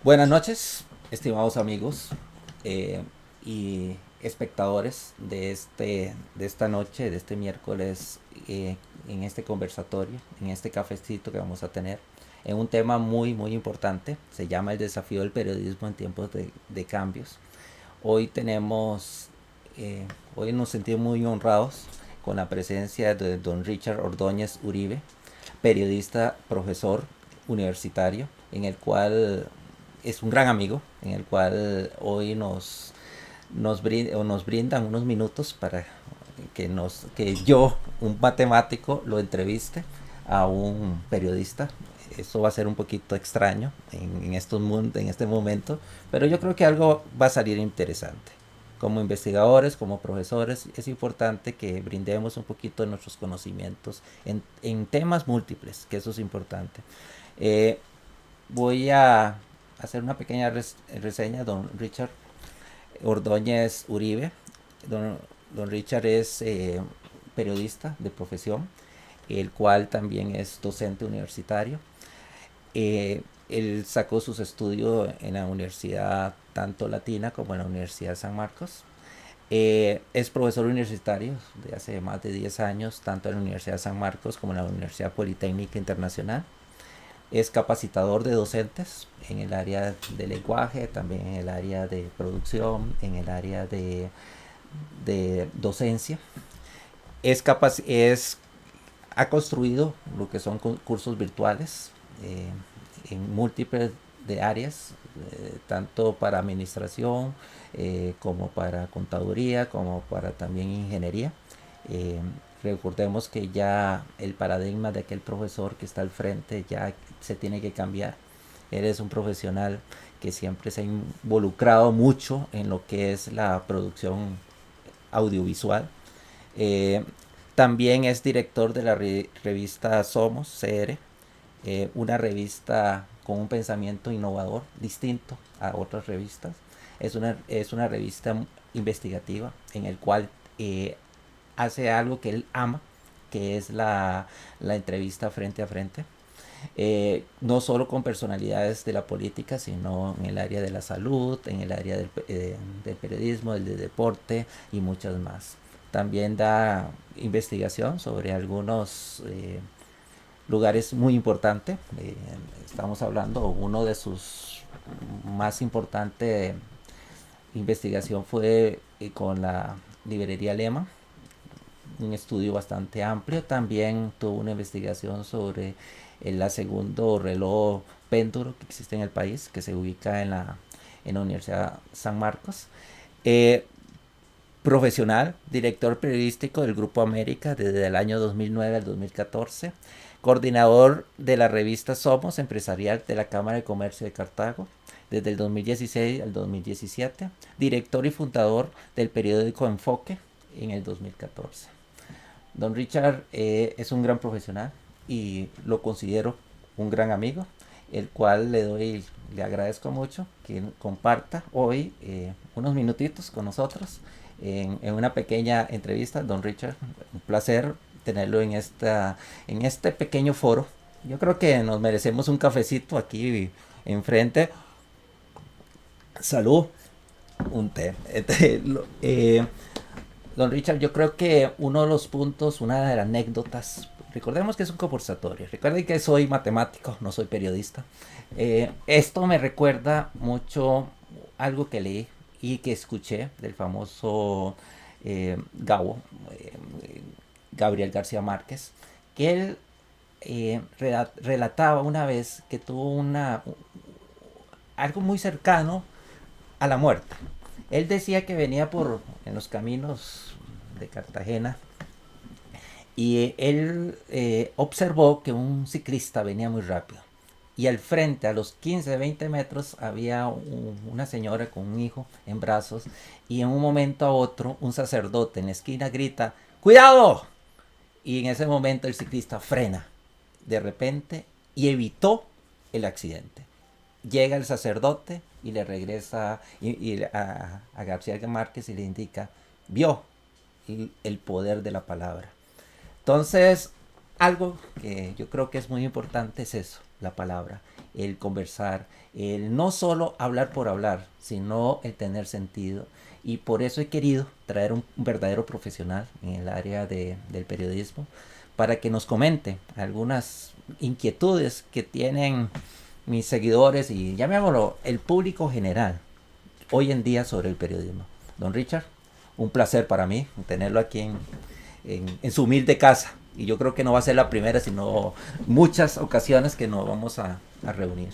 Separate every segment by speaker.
Speaker 1: Buenas noches, estimados amigos eh, y espectadores de esta noche, de este miércoles, en este conversatorio, en este cafecito que vamos a tener, en un tema muy importante. Se llama el desafío del periodismo en tiempos de cambios. Hoy tenemos, eh, hoy nos sentimos muy honrados con la presencia de don Richard Ordóñez Uribe, periodista, profesor universitario, en el cual es un gran amigo, en el cual hoy nos brindan unos minutos para que yo, un matemático, lo entreviste a un periodista. Eso va a ser un poquito extraño en este momento, pero yo creo que algo va a salir interesante. Como investigadores, como profesores, es importante que brindemos un poquito de nuestros conocimientos en temas múltiples, que eso es importante. Eh, Voy a hacer una pequeña reseña, don Richard Ordóñez Uribe. Don, don Richard es periodista de profesión, el cual también es docente universitario. Él sacó sus estudios en la Universidad tanto Latina como en la Universidad de San Marcos. Es profesor universitario de hace más de 10 años, tanto en la Universidad de San Marcos como en la Universidad Politécnica Internacional. Es capacitador de docentes en el área de lenguaje, también en el área de producción, en el área de docencia. Ha construido lo que son cursos virtuales eh, en múltiples de áreas, tanto para administración como para contaduría, como para también ingeniería. Eh, Recordemos que ya el paradigma de aquel profesor que está al frente ya se tiene que cambiar. Él es un profesional que siempre se ha involucrado mucho en lo que es la producción audiovisual. Eh, También es director de la revista Somos CR, una revista con un pensamiento innovador, distinto a otras revistas. Es una revista investigativa en el cual hace algo que él ama, que es la entrevista frente a frente. No solo con personalidades de la política, sino en el área de la salud, en el área del periodismo, del de deporte y muchas más. También da investigación sobre algunos lugares muy importantes. Estamos hablando, uno de sus más importantes investigación fue con la librería Lema, un estudio bastante amplio. También tuvo una investigación sobre el segundo reloj péndulo que existe en el país, que se ubica en la Universidad San Marcos. Eh, Profesional, director periodístico del Grupo América desde el año 2009 al 2014, coordinador de la revista Somos Empresarial de la Cámara de Comercio de Cartago desde el 2016 al 2017, director y fundador del periódico Enfoque en el 2014. Don Richard es un gran profesional y lo considero un gran amigo, el cual le agradezco mucho que comparta hoy unos minutitos con nosotros en una pequeña entrevista. Don Richard, un placer tenerlo en este pequeño foro. Yo creo que nos merecemos un cafecito aquí enfrente. Salud, un té. Don Richard, yo creo que uno de los puntos, una de las anécdotas, recordemos que es un conversatorio, recuerden que soy matemático, no soy periodista. Esto me recuerda mucho algo que leí y que escuché del famoso Gabo, Gabriel García Márquez, que él relataba una vez que tuvo algo muy cercano a la muerte. Él decía que venía en los caminos de Cartagena y él observó que un ciclista venía muy rápido. Y al frente, a los 15, 20 metros, había una señora con un hijo en brazos. Y en un momento a otro, un sacerdote en la esquina grita: ¡Cuidado! Y en ese momento el ciclista frena de repente y evitó el accidente. Llega el sacerdote y le regresa a García Márquez y le indica: vio el poder de la palabra. Entonces, algo que yo creo que es muy importante es eso. la palabra, el conversar, el no solo hablar por hablar, sino el tener sentido. Y por eso he querido traer un verdadero profesional en el área del periodismo para que nos comente algunas inquietudes que tienen mis seguidores y llamémoslo el público general hoy en día sobre el periodismo. Don Richard, un placer para mí tenerlo aquí en su humilde casa. Y yo creo que no va a ser la primera, sino muchas ocasiones que nos vamos a reunir.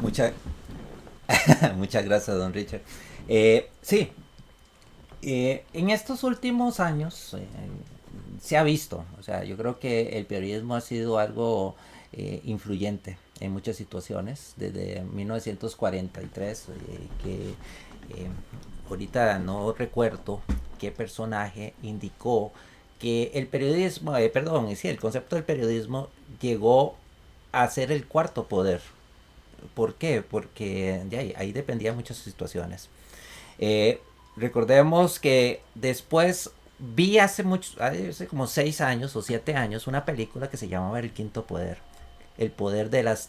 Speaker 1: Muchas, muchas gracias, don Richard. Sí, en estos últimos años se ha visto, o sea, yo creo que el periodismo ha sido algo influyente en muchas situaciones, desde 1943, que eh, ahorita no recuerdo qué personaje indicó que el periodismo, perdón, sí, el concepto del periodismo llegó a ser el cuarto poder. ¿Por qué? Porque de ahí dependían muchas situaciones. Eh, Recordemos que después vi hace como 6 años o 7 años, una película que se llamaba El Quinto Poder. El poder de las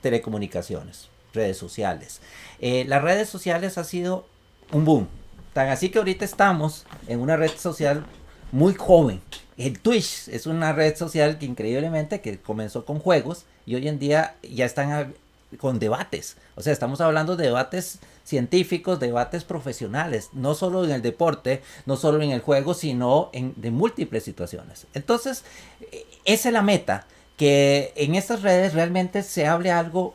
Speaker 1: telecomunicaciones, redes sociales. Las redes sociales ha sido un boom. Tan así que ahorita estamos en una red social muy joven. El Twitch es una red social que increíblemente que comenzó con juegos y hoy en día ya están con debates. O sea, estamos hablando de debates científicos, debates profesionales, no solo en el deporte, no solo en el juego, sino de múltiples situaciones. Entonces, esa es la meta, que en estas redes realmente se hable algo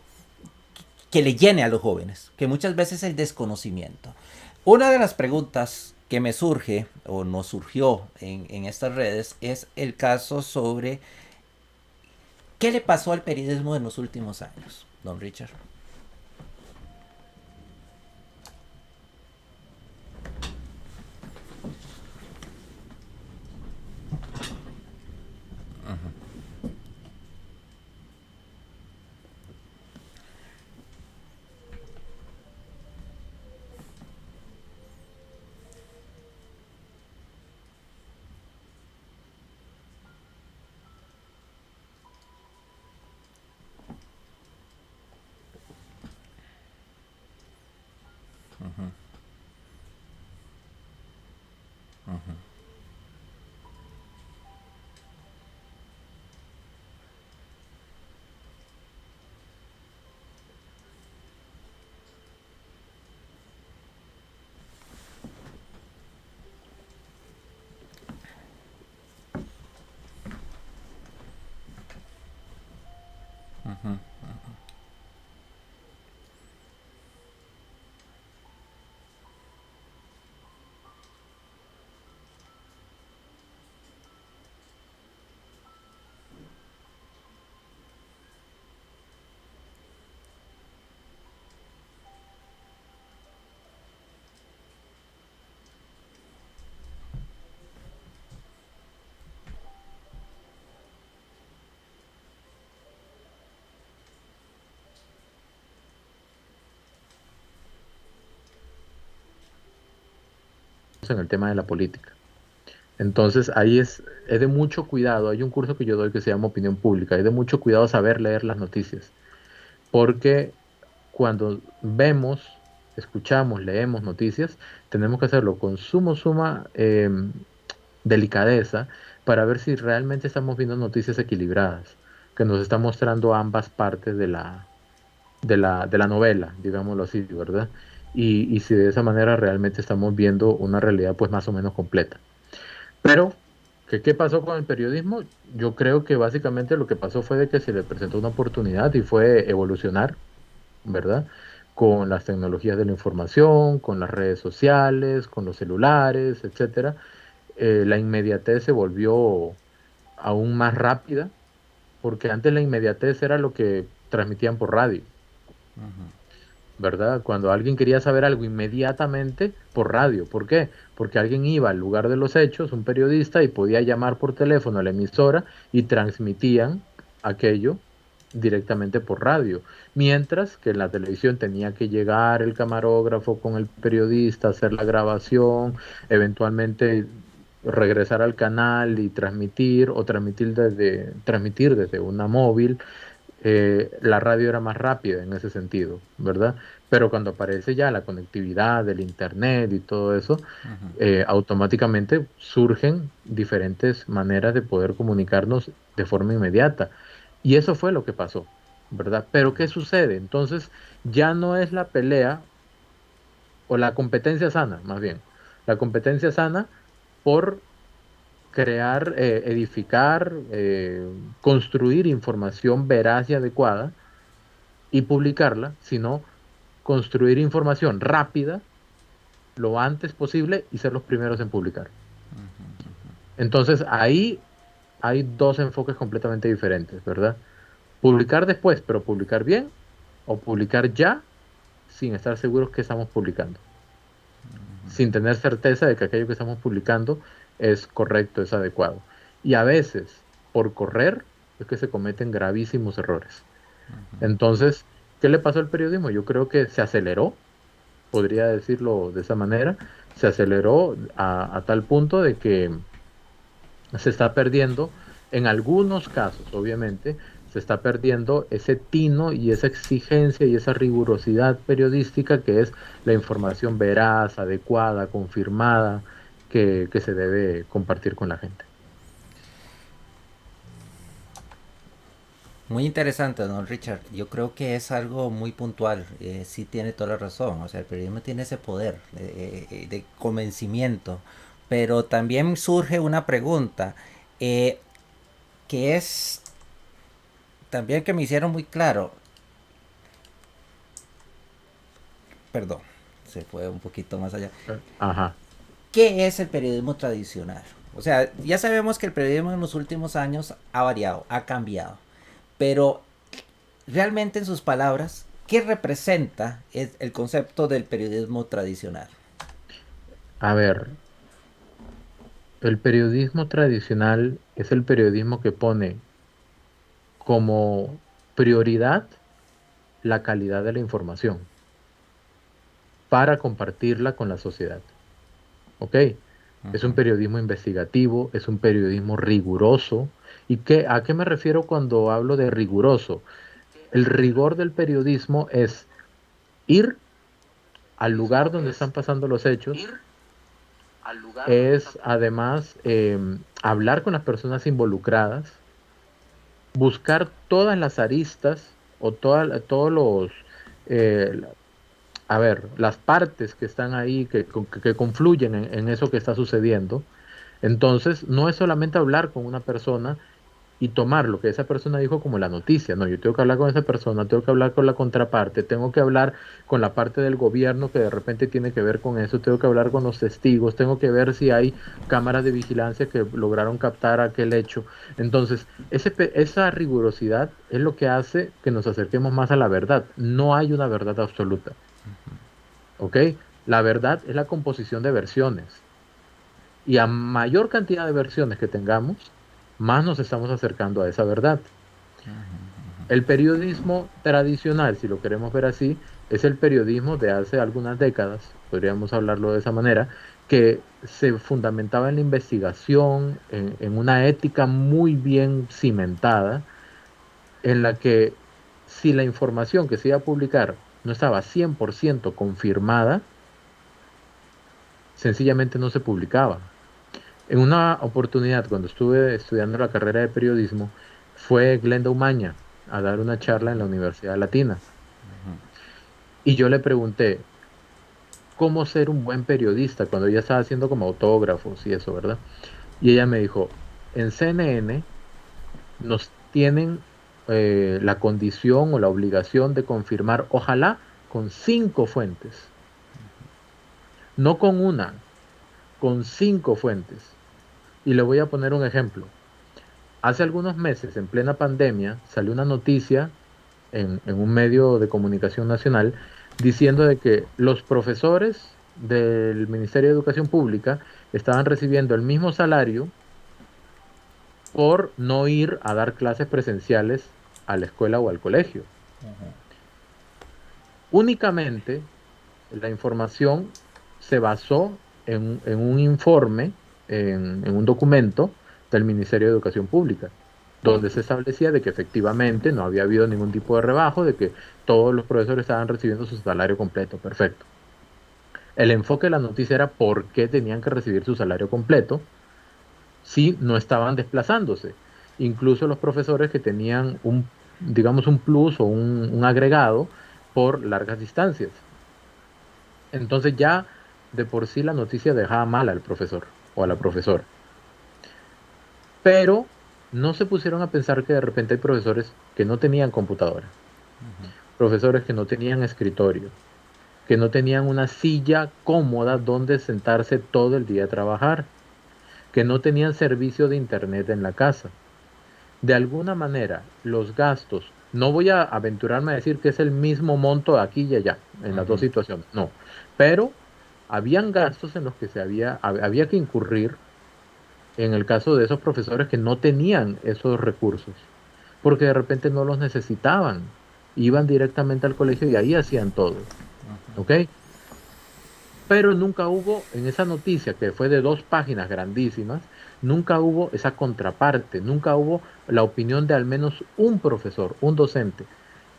Speaker 1: que le llene a los jóvenes, que muchas veces es el desconocimiento. Una de las preguntas que me surge o nos surgió en estas redes es el caso sobre qué le pasó al periodismo en los últimos años, don Richard.
Speaker 2: en el tema de la política. Entonces ahí es de mucho cuidado. Hay un curso que yo doy que se llama Opinión Pública. Es de mucho cuidado saber leer las noticias, porque cuando vemos, escuchamos, leemos noticias, tenemos que hacerlo con suma delicadeza para ver si realmente estamos viendo noticias equilibradas, que nos están mostrando ambas partes de la novela, digámoslo así, ¿verdad? Y si de esa manera realmente estamos viendo una realidad pues más o menos completa. Pero, ¿qué pasó con el periodismo? Yo creo que básicamente lo que pasó fue de que se le presentó una oportunidad y fue evolucionar, ¿verdad? Con las tecnologías de la información, con las redes sociales, con los celulares, etcétera. La inmediatez se volvió aún más rápida, porque antes la inmediatez era lo que transmitían por radio, ¿verdad? Cuando alguien quería saber algo inmediatamente por radio. ¿Por qué? Porque alguien iba al lugar de los hechos, un periodista, y podía llamar por teléfono a la emisora y transmitían aquello directamente por radio. Mientras que en la televisión tenía que llegar el camarógrafo con el periodista, hacer la grabación, eventualmente regresar al canal y transmitir o transmitir desde una móvil. La radio era más rápida en ese sentido, ¿verdad? Pero cuando aparece ya la conectividad del internet y todo eso, automáticamente surgen diferentes maneras de poder comunicarnos de forma inmediata. Y eso fue lo que pasó, ¿verdad? Pero ¿qué sucede? Entonces ya no es la pelea o la competencia sana, más bien. La competencia sana por crear, edificar, construir información veraz y adecuada y publicarla, sino construir información rápida lo antes posible y ser los primeros en publicar. Entonces ahí hay dos enfoques completamente diferentes, ¿verdad? Publicar después, pero publicar bien, o publicar ya sin estar seguros que estamos publicando, sin tener certeza de que aquello que estamos publicando es correcto, es adecuado. Y a veces, por correr, es que se cometen gravísimos errores. Entonces, ¿qué le pasó al periodismo? Yo creo que se aceleró, podría decirlo de esa manera, se aceleró a tal punto de que se está perdiendo, en algunos casos, obviamente, se está perdiendo ese tino y esa exigencia y esa rigurosidad periodística que es la información veraz, adecuada, confirmada, que se debe compartir con la gente.
Speaker 1: Muy interesante, don Richard. Yo creo que es algo muy puntual. Sí tiene toda la razón. O sea, el periodismo tiene ese poder de convencimiento. Pero también surge una pregunta eh, que es también que me hicieron muy claro. Perdón, se fue un poquito más allá.
Speaker 2: Ajá.
Speaker 1: ¿Qué es el periodismo tradicional? O sea, ya sabemos que el periodismo en los últimos años ha variado, ha cambiado. Pero realmente en sus palabras, ¿qué representa el concepto del periodismo tradicional?
Speaker 2: A ver, el periodismo tradicional es el periodismo que pone como prioridad la calidad de la información para compartirla con la sociedad. ¿Ok? Es un periodismo investigativo, es un periodismo riguroso. ¿Y a qué me refiero cuando hablo de riguroso? El rigor del periodismo es ir al lugar donde están pasando los hechos, es además hablar con las personas involucradas, buscar todas las aristas o todos los, eh, a ver, las partes que están ahí, que confluyen en eso que está sucediendo. Entonces, no es solamente hablar con una persona y tomar lo que esa persona dijo como la noticia. No, yo tengo que hablar con esa persona, tengo que hablar con la contraparte, tengo que hablar con la parte del gobierno que de repente tiene que ver con eso, tengo que hablar con los testigos, tengo que ver si hay cámaras de vigilancia que lograron captar aquel hecho. Entonces, esa rigurosidad es lo que hace que nos acerquemos más a la verdad. No hay una verdad absoluta, ¿ok? La verdad es la composición de versiones. Y a mayor cantidad de versiones que tengamos, más nos estamos acercando a esa verdad. El periodismo tradicional, si lo queremos ver así, es el periodismo de hace algunas décadas, podríamos hablarlo de esa manera, que se fundamentaba en la investigación, en una ética muy bien cimentada, en la que si la información que se iba a publicar no estaba 100% confirmada, sencillamente no se publicaba. En una oportunidad, cuando estuve estudiando la carrera de periodismo, fue Glenda Umaña a dar una charla en la Universidad Latina. Y yo le pregunté, ¿cómo ser un buen periodista? Cuando ella estaba haciendo como autógrafos y eso, ¿verdad? Y ella me dijo, en CNN nos tienen la condición o la obligación de confirmar, ojalá, con 5 fuentes, no con una, con 5 fuentes. Y le voy a poner un ejemplo. Hace algunos meses, en plena pandemia, salió una noticia en un medio de comunicación nacional diciendo de que los profesores del Ministerio de Educación Pública estaban recibiendo el mismo salario por no ir a dar clases presenciales a la escuela o al colegio. Únicamente la información se basó en un informe, en un documento del Ministerio de Educación Pública, donde se establecía de que efectivamente no había habido ningún tipo de rebajo, de que todos los profesores estaban recibiendo su salario completo. Perfecto. El enfoque de la noticia era por qué tenían que recibir su salario completo si no estaban desplazándose. Incluso los profesores que tenían un, digamos, un plus o un agregado por largas distancias. Entonces ya de por sí la noticia dejaba mal al profesor o a la profesora. Pero no se pusieron a pensar que de repente hay profesores que no tenían computadora, profesores que no tenían escritorio, que no tenían una silla cómoda donde sentarse todo el día a trabajar, que no tenían servicio de internet en la casa. De alguna manera, los gastos, no voy a aventurarme a decir que es el mismo monto aquí y allá, en las dos situaciones, no, pero habían gastos en los que había que incurrir en el caso de esos profesores que no tenían esos recursos, porque de repente no los necesitaban, iban directamente al colegio y ahí hacían todo, ¿ok? Pero nunca hubo, en esa noticia que fue de 2 páginas grandísimas, nunca hubo esa contraparte, nunca hubo la opinión de al menos un profesor, un docente,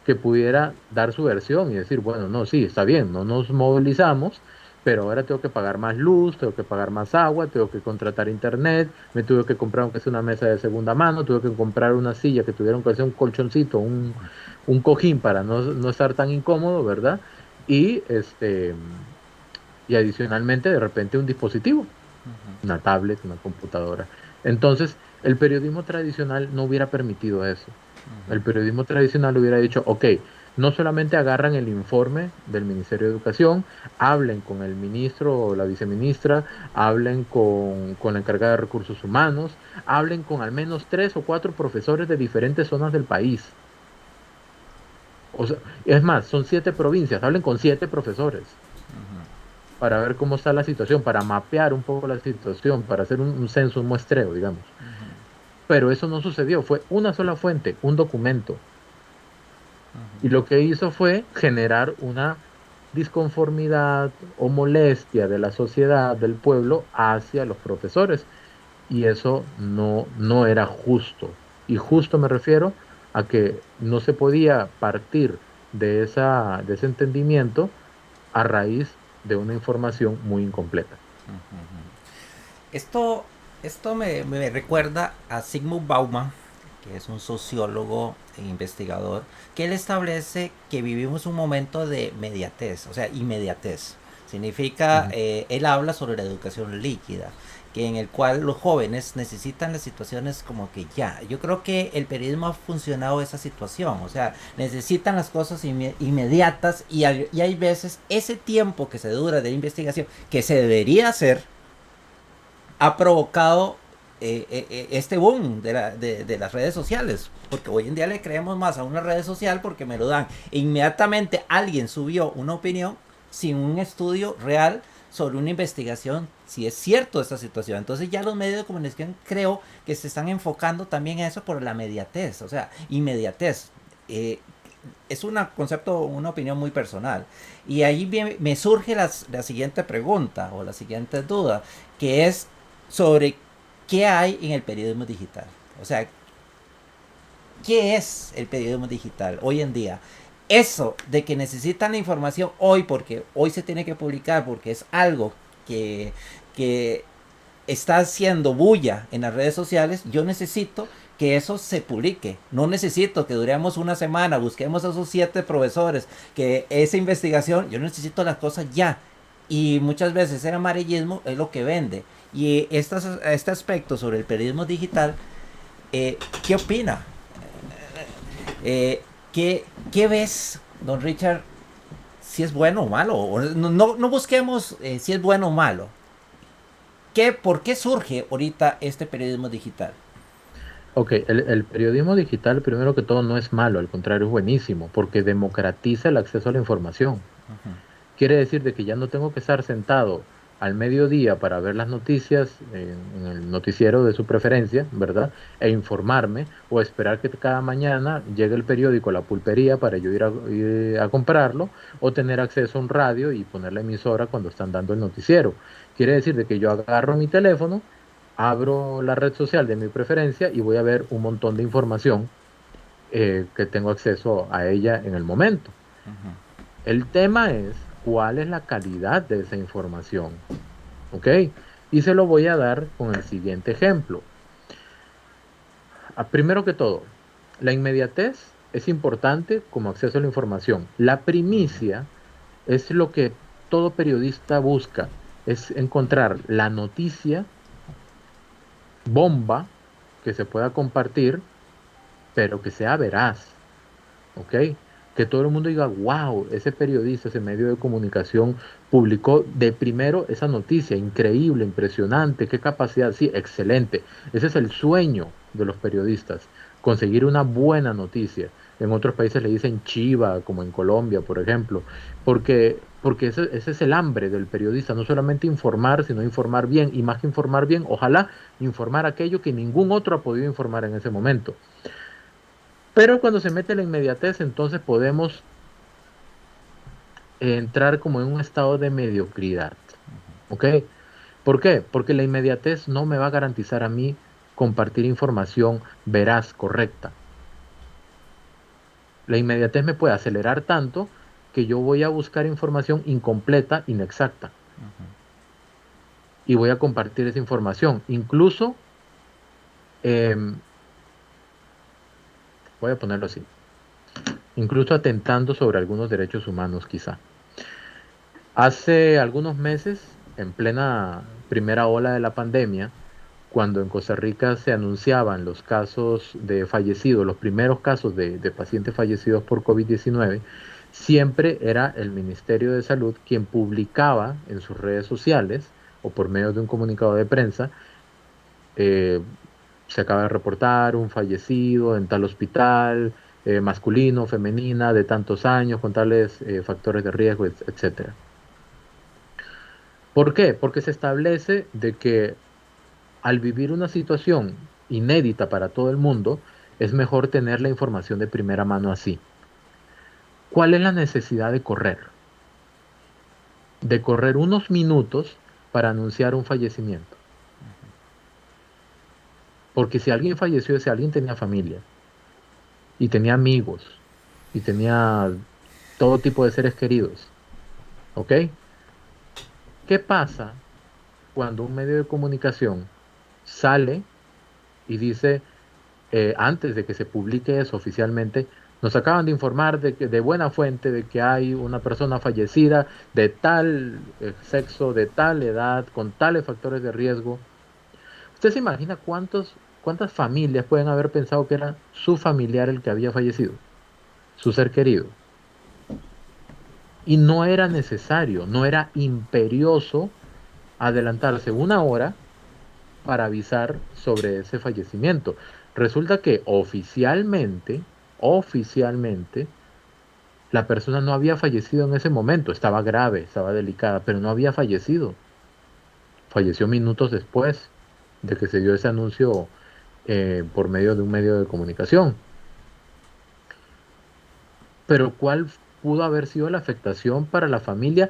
Speaker 2: que pudiera dar su versión y decir, bueno, no, sí, está bien, no nos movilizamos, pero ahora tengo que pagar más luz, tengo que pagar más agua, tengo que contratar internet, me tuve que comprar aunque sea una mesa de segunda mano, tuve que comprar una silla que tuvieron que hacer un colchoncito, un cojín para no estar tan incómodo, ¿verdad? Y y adicionalmente de repente un dispositivo, una tablet, una computadora. Entonces, el periodismo tradicional no hubiera permitido eso. El periodismo tradicional hubiera dicho, ok, no solamente agarran el informe del Ministerio de Educación, hablen con el ministro o la viceministra, hablen con la encargada de recursos humanos, hablen con al menos 3 o 4 profesores de diferentes zonas del país. O sea, es más, son 7 provincias, hablen con 7 profesores para ver cómo está la situación, para mapear un poco la situación, para hacer un censo, un muestreo, digamos. Pero eso no sucedió, fue una sola fuente, un documento. Y lo que hizo fue generar una disconformidad o molestia de la sociedad, del pueblo, hacia los profesores. Y eso no era justo. Y justo me refiero a que no se podía partir de ese entendimiento a raíz de una información muy incompleta.
Speaker 1: Esto, esto me recuerda a Sigmund Bauman, que es un sociólogo e investigador, que él establece que vivimos un momento de mediatez, o sea, inmediatez. Significa,
Speaker 2: Ujú,
Speaker 1: él habla sobre la educación líquida, que en el cual los jóvenes necesitan las situaciones como que ya. Yo creo que el periodismo ha funcionado esa situación, o sea, necesitan las cosas inmediatas y hay veces ese tiempo que se dura de investigación que se debería hacer ha provocado este boom de las redes sociales. Porque hoy en día le creemos más a una red social porque me lo dan. Inmediatamente alguien subió una opinión sin un estudio real sobre una investigación si es cierto esta situación. Entonces ya los medios de comunicación creo que se están enfocando también a eso por la inmediatez. O sea, inmediatez. es un concepto, una opinión muy personal. Y ahí me surge la siguiente pregunta o la siguiente duda, que es sobre qué hay en el periodismo digital. O sea, ¿qué es el periodismo digital hoy en día? Eso de que necesitan la información hoy porque hoy se tiene que publicar porque es algo que está haciendo bulla en las redes sociales, yo necesito que eso se publique. No necesito que duremos una semana, busquemos a esos 7 profesores, que esa investigación, yo necesito las cosas ya. Y muchas veces el amarillismo es lo que vende. Y este aspecto sobre el periodismo digital, ¿qué opina? ¿Qué ves, don Richard, si es bueno o malo? No busquemos si es bueno o malo. ¿Por qué surge ahorita este periodismo digital?
Speaker 2: Ok, el periodismo digital, primero que todo, no es malo, al contrario, es buenísimo, porque democratiza el acceso a la información. Quiere decir de que ya no tengo que estar sentado al mediodía para ver las noticias en el noticiero de su preferencia, ¿verdad? E informarme o esperar que cada mañana llegue el periódico a la pulpería para yo ir a comprarlo o tener acceso a un radio y poner la emisora cuando están dando el noticiero. Quiere decir de que yo agarro mi teléfono, abro la red social de mi preferencia y voy a ver un montón de información que tengo acceso a ella en el momento. El tema es cuál es la calidad de esa información, ¿ok? Y se lo voy a dar con el siguiente ejemplo. Primero que todo, la inmediatez es importante como acceso a la información. La primicia es lo que todo periodista busca, es encontrar la noticia bomba que se pueda compartir, pero que sea veraz. ¿Ok? Que todo el mundo diga, wow, ese periodista, ese medio de comunicación publicó de primero esa noticia, increíble, impresionante, qué capacidad, sí, excelente. Ese es el sueño de los periodistas, conseguir una buena noticia. En otros países le dicen chiva, como en Colombia, por ejemplo, porque ese es el hambre del periodista, no solamente informar, sino informar bien, y más que informar bien, ojalá informar aquello que ningún otro ha podido informar en ese momento. Pero cuando se mete la inmediatez, entonces podemos entrar como en un estado de mediocridad. ¿Ok? ¿Por qué? Porque la inmediatez no me va a garantizar a mí compartir información veraz, correcta. La inmediatez me puede acelerar tanto que yo voy a buscar información incompleta, inexacta, y voy a compartir esa información. Incluso, em, voy a ponerlo así, incluso atentando sobre algunos derechos humanos, quizá. Hace algunos meses, en plena primera ola de la pandemia, cuando en Costa Rica se anunciaban los casos de fallecidos, los primeros casos de pacientes fallecidos por COVID-19, siempre era el Ministerio de Salud quien publicaba en sus redes sociales o por medio de un comunicado de prensa, eh, se acaba de reportar un fallecido en tal hospital, masculino, femenina, de tantos años, con tales factores de riesgo, etcétera. ¿Por qué? Porque se establece de que al vivir una situación inédita para todo el mundo, es mejor tener la información de primera mano así. ¿Cuál es la necesidad de correr? De correr unos minutos para anunciar un fallecimiento. Porque si alguien falleció, ese alguien tenía familia y tenía amigos y tenía todo tipo de seres queridos. ¿Ok? ¿Qué pasa cuando un medio de comunicación sale y dice, antes de que se publique eso oficialmente, nos acaban de informar de buena fuente de que hay una persona fallecida de tal sexo, de tal edad, con tales factores de riesgo? ¿Usted se imagina cuántas familias pueden haber pensado que era su familiar el que había fallecido, su ser querido? Y no era necesario, no era imperioso adelantarse una hora para avisar sobre ese fallecimiento. Resulta que oficialmente, la persona no había fallecido en ese momento, estaba grave, estaba delicada, pero no había fallecido. Falleció minutos después de que se dio ese anuncio por medio de un medio de comunicación. Pero ¿cuál pudo haber sido la afectación para la familia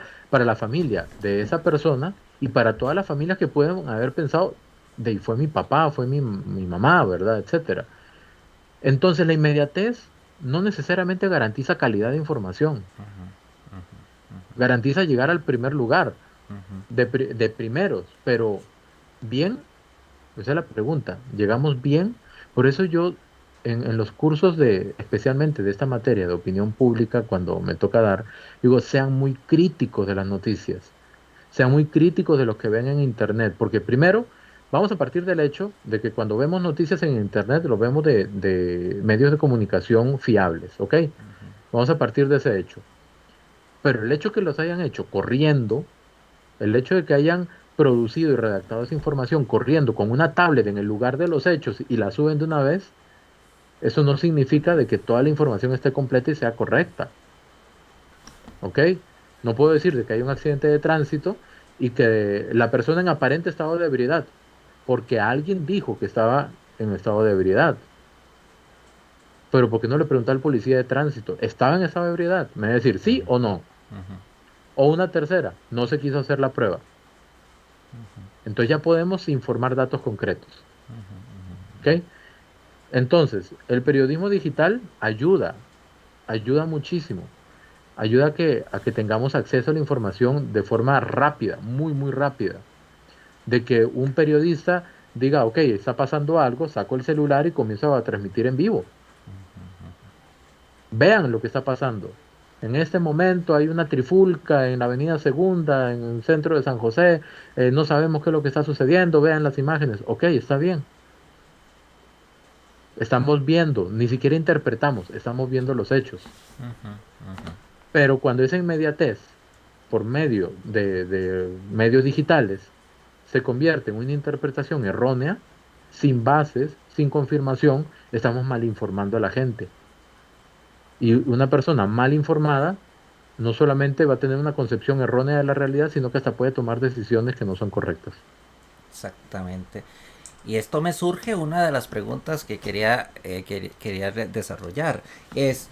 Speaker 2: de esa persona y para todas las familias que pueden haber pensado, de ahí fue mi papá, fue mi mamá, ¿verdad? Etcétera. Entonces la inmediatez no necesariamente garantiza calidad de información, garantiza llegar al primer lugar de primeros, pero bien, esa es la pregunta, ¿llegamos bien? Por eso yo en los cursos especialmente de esta materia de opinión pública, cuando me toca dar, digo, sean muy críticos de las noticias, sean muy críticos de lo que ven en Internet, porque primero vamos a partir del hecho de que cuando vemos noticias en Internet, lo vemos de medios de comunicación fiables, ¿ok? Vamos a partir de ese hecho. Pero el hecho que los hayan hecho corriendo, el hecho de que hayan producido y redactado esa información corriendo con una tablet en el lugar de los hechos y la suben de una vez, eso no significa de que toda la información esté completa y sea correcta, ¿ok? No puedo decir de que hay un accidente de tránsito y que la persona en aparente estado de ebriedad, porque alguien dijo que estaba en estado de ebriedad. Pero ¿por qué no le pregunta al policía de tránsito? ¿Estaba en estado de ebriedad? Me va a decir sí o no. O una tercera, no se quiso hacer la prueba. Entonces ya podemos informar datos concretos. ¿Ok? Entonces, el periodismo digital ayuda muchísimo. Ayuda a que tengamos acceso a la información de forma rápida, muy, muy rápida. De que un periodista diga, ok, está pasando algo, saco el celular y comienzo a transmitir en vivo. Vean lo que está pasando. En este momento hay una trifulca en la Avenida Segunda, en el centro de San José. No sabemos qué es lo que está sucediendo. Vean las imágenes. Ok, está bien. Estamos viendo, ni siquiera interpretamos, estamos viendo los hechos. Pero cuando esa inmediatez, por medio de medios digitales, se convierte en una interpretación errónea, sin bases, sin confirmación, estamos mal informando a la gente. Y una persona mal informada no solamente va a tener una concepción errónea de la realidad, sino que hasta puede tomar decisiones que no son correctas.
Speaker 1: Exactamente. Y esto me surge una de las preguntas que quería desarrollar. Es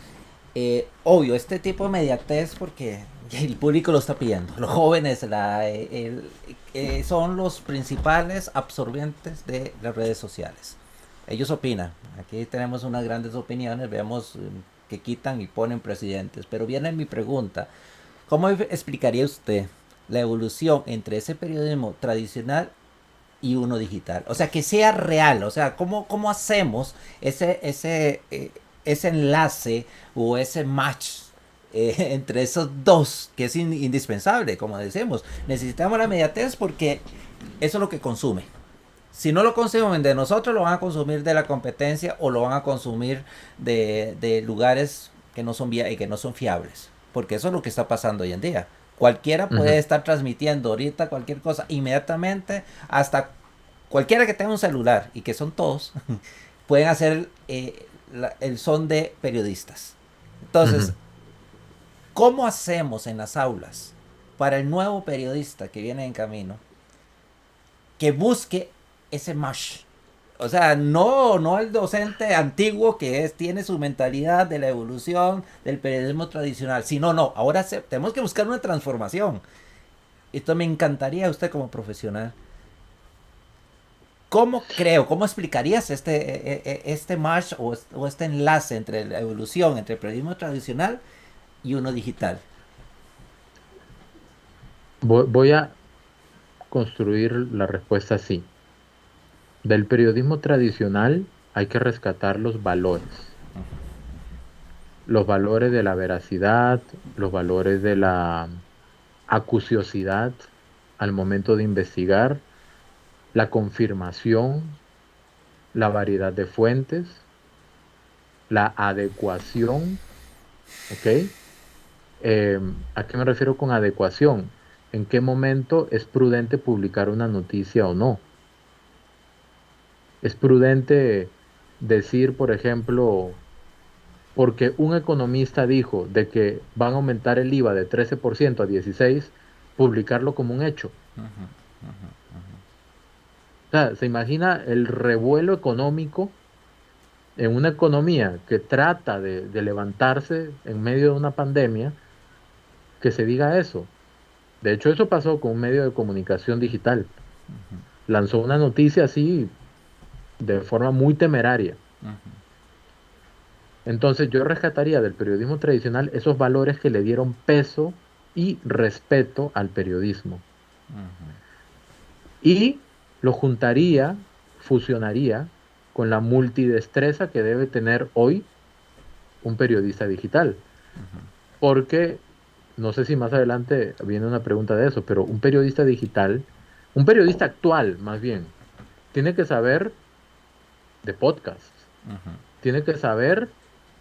Speaker 1: obvio, este tipo de mediatez, porque el público lo está pidiendo. Los jóvenes son los principales absorbientes de las redes sociales. Ellos opinan. Aquí tenemos unas grandes opiniones. Vemos que quitan y ponen presidentes. Pero viene mi pregunta. ¿Cómo explicaría usted la evolución entre ese periodismo tradicional y uno digital? O sea, que sea real. O sea, ¿cómo hacemos ese enlace o ese match entre esos dos, que es indispensable, como decimos? Necesitamos la inmediatez porque eso es lo que consume. Si no lo consumen de nosotros, lo van a consumir de la competencia o lo van a consumir de lugares que no son que no son fiables. Porque eso es lo que está pasando hoy en día. Cualquiera puede
Speaker 2: Ujú,
Speaker 1: estar transmitiendo ahorita cualquier cosa inmediatamente, hasta cualquiera que tenga un celular, y que son todos, pueden hacer el son de periodistas. Entonces,
Speaker 2: ujú.
Speaker 1: ¿cómo hacemos en las aulas para el nuevo periodista que viene en camino que busque ese mash? O sea, no el docente antiguo que tiene su mentalidad de la evolución del periodismo tradicional, sino no, ahora tenemos que buscar una transformación. Esto me encantaría a usted como profesional. ¿Cómo explicarías este match o este enlace entre la evolución entre el periodismo tradicional y uno digital?
Speaker 2: Voy a construir la respuesta así. Del periodismo tradicional hay que rescatar los valores de la veracidad, los valores de la acuciosidad al momento de investigar, la confirmación, la variedad de fuentes, la adecuación, ¿ok? ¿A qué me refiero con adecuación? ¿En qué momento es prudente publicar una noticia o no? Es prudente decir, por ejemplo, porque un economista dijo de que van a aumentar el IVA de 13% a 16%, publicarlo como un hecho. O sea, ¿se imagina el revuelo económico en una economía que trata de levantarse en medio de una pandemia, que se diga eso. De hecho, eso pasó con un medio de comunicación digital. Lanzó una noticia así de forma muy temeraria. Entonces yo rescataría del periodismo tradicional esos valores que le dieron peso y respeto al periodismo. Y lo juntaría, fusionaría con la multidestreza que debe tener hoy un periodista digital. Porque, no sé si más adelante viene una pregunta de eso, pero un periodista digital, un periodista actual más bien, tiene que saber de podcasts, tiene que saber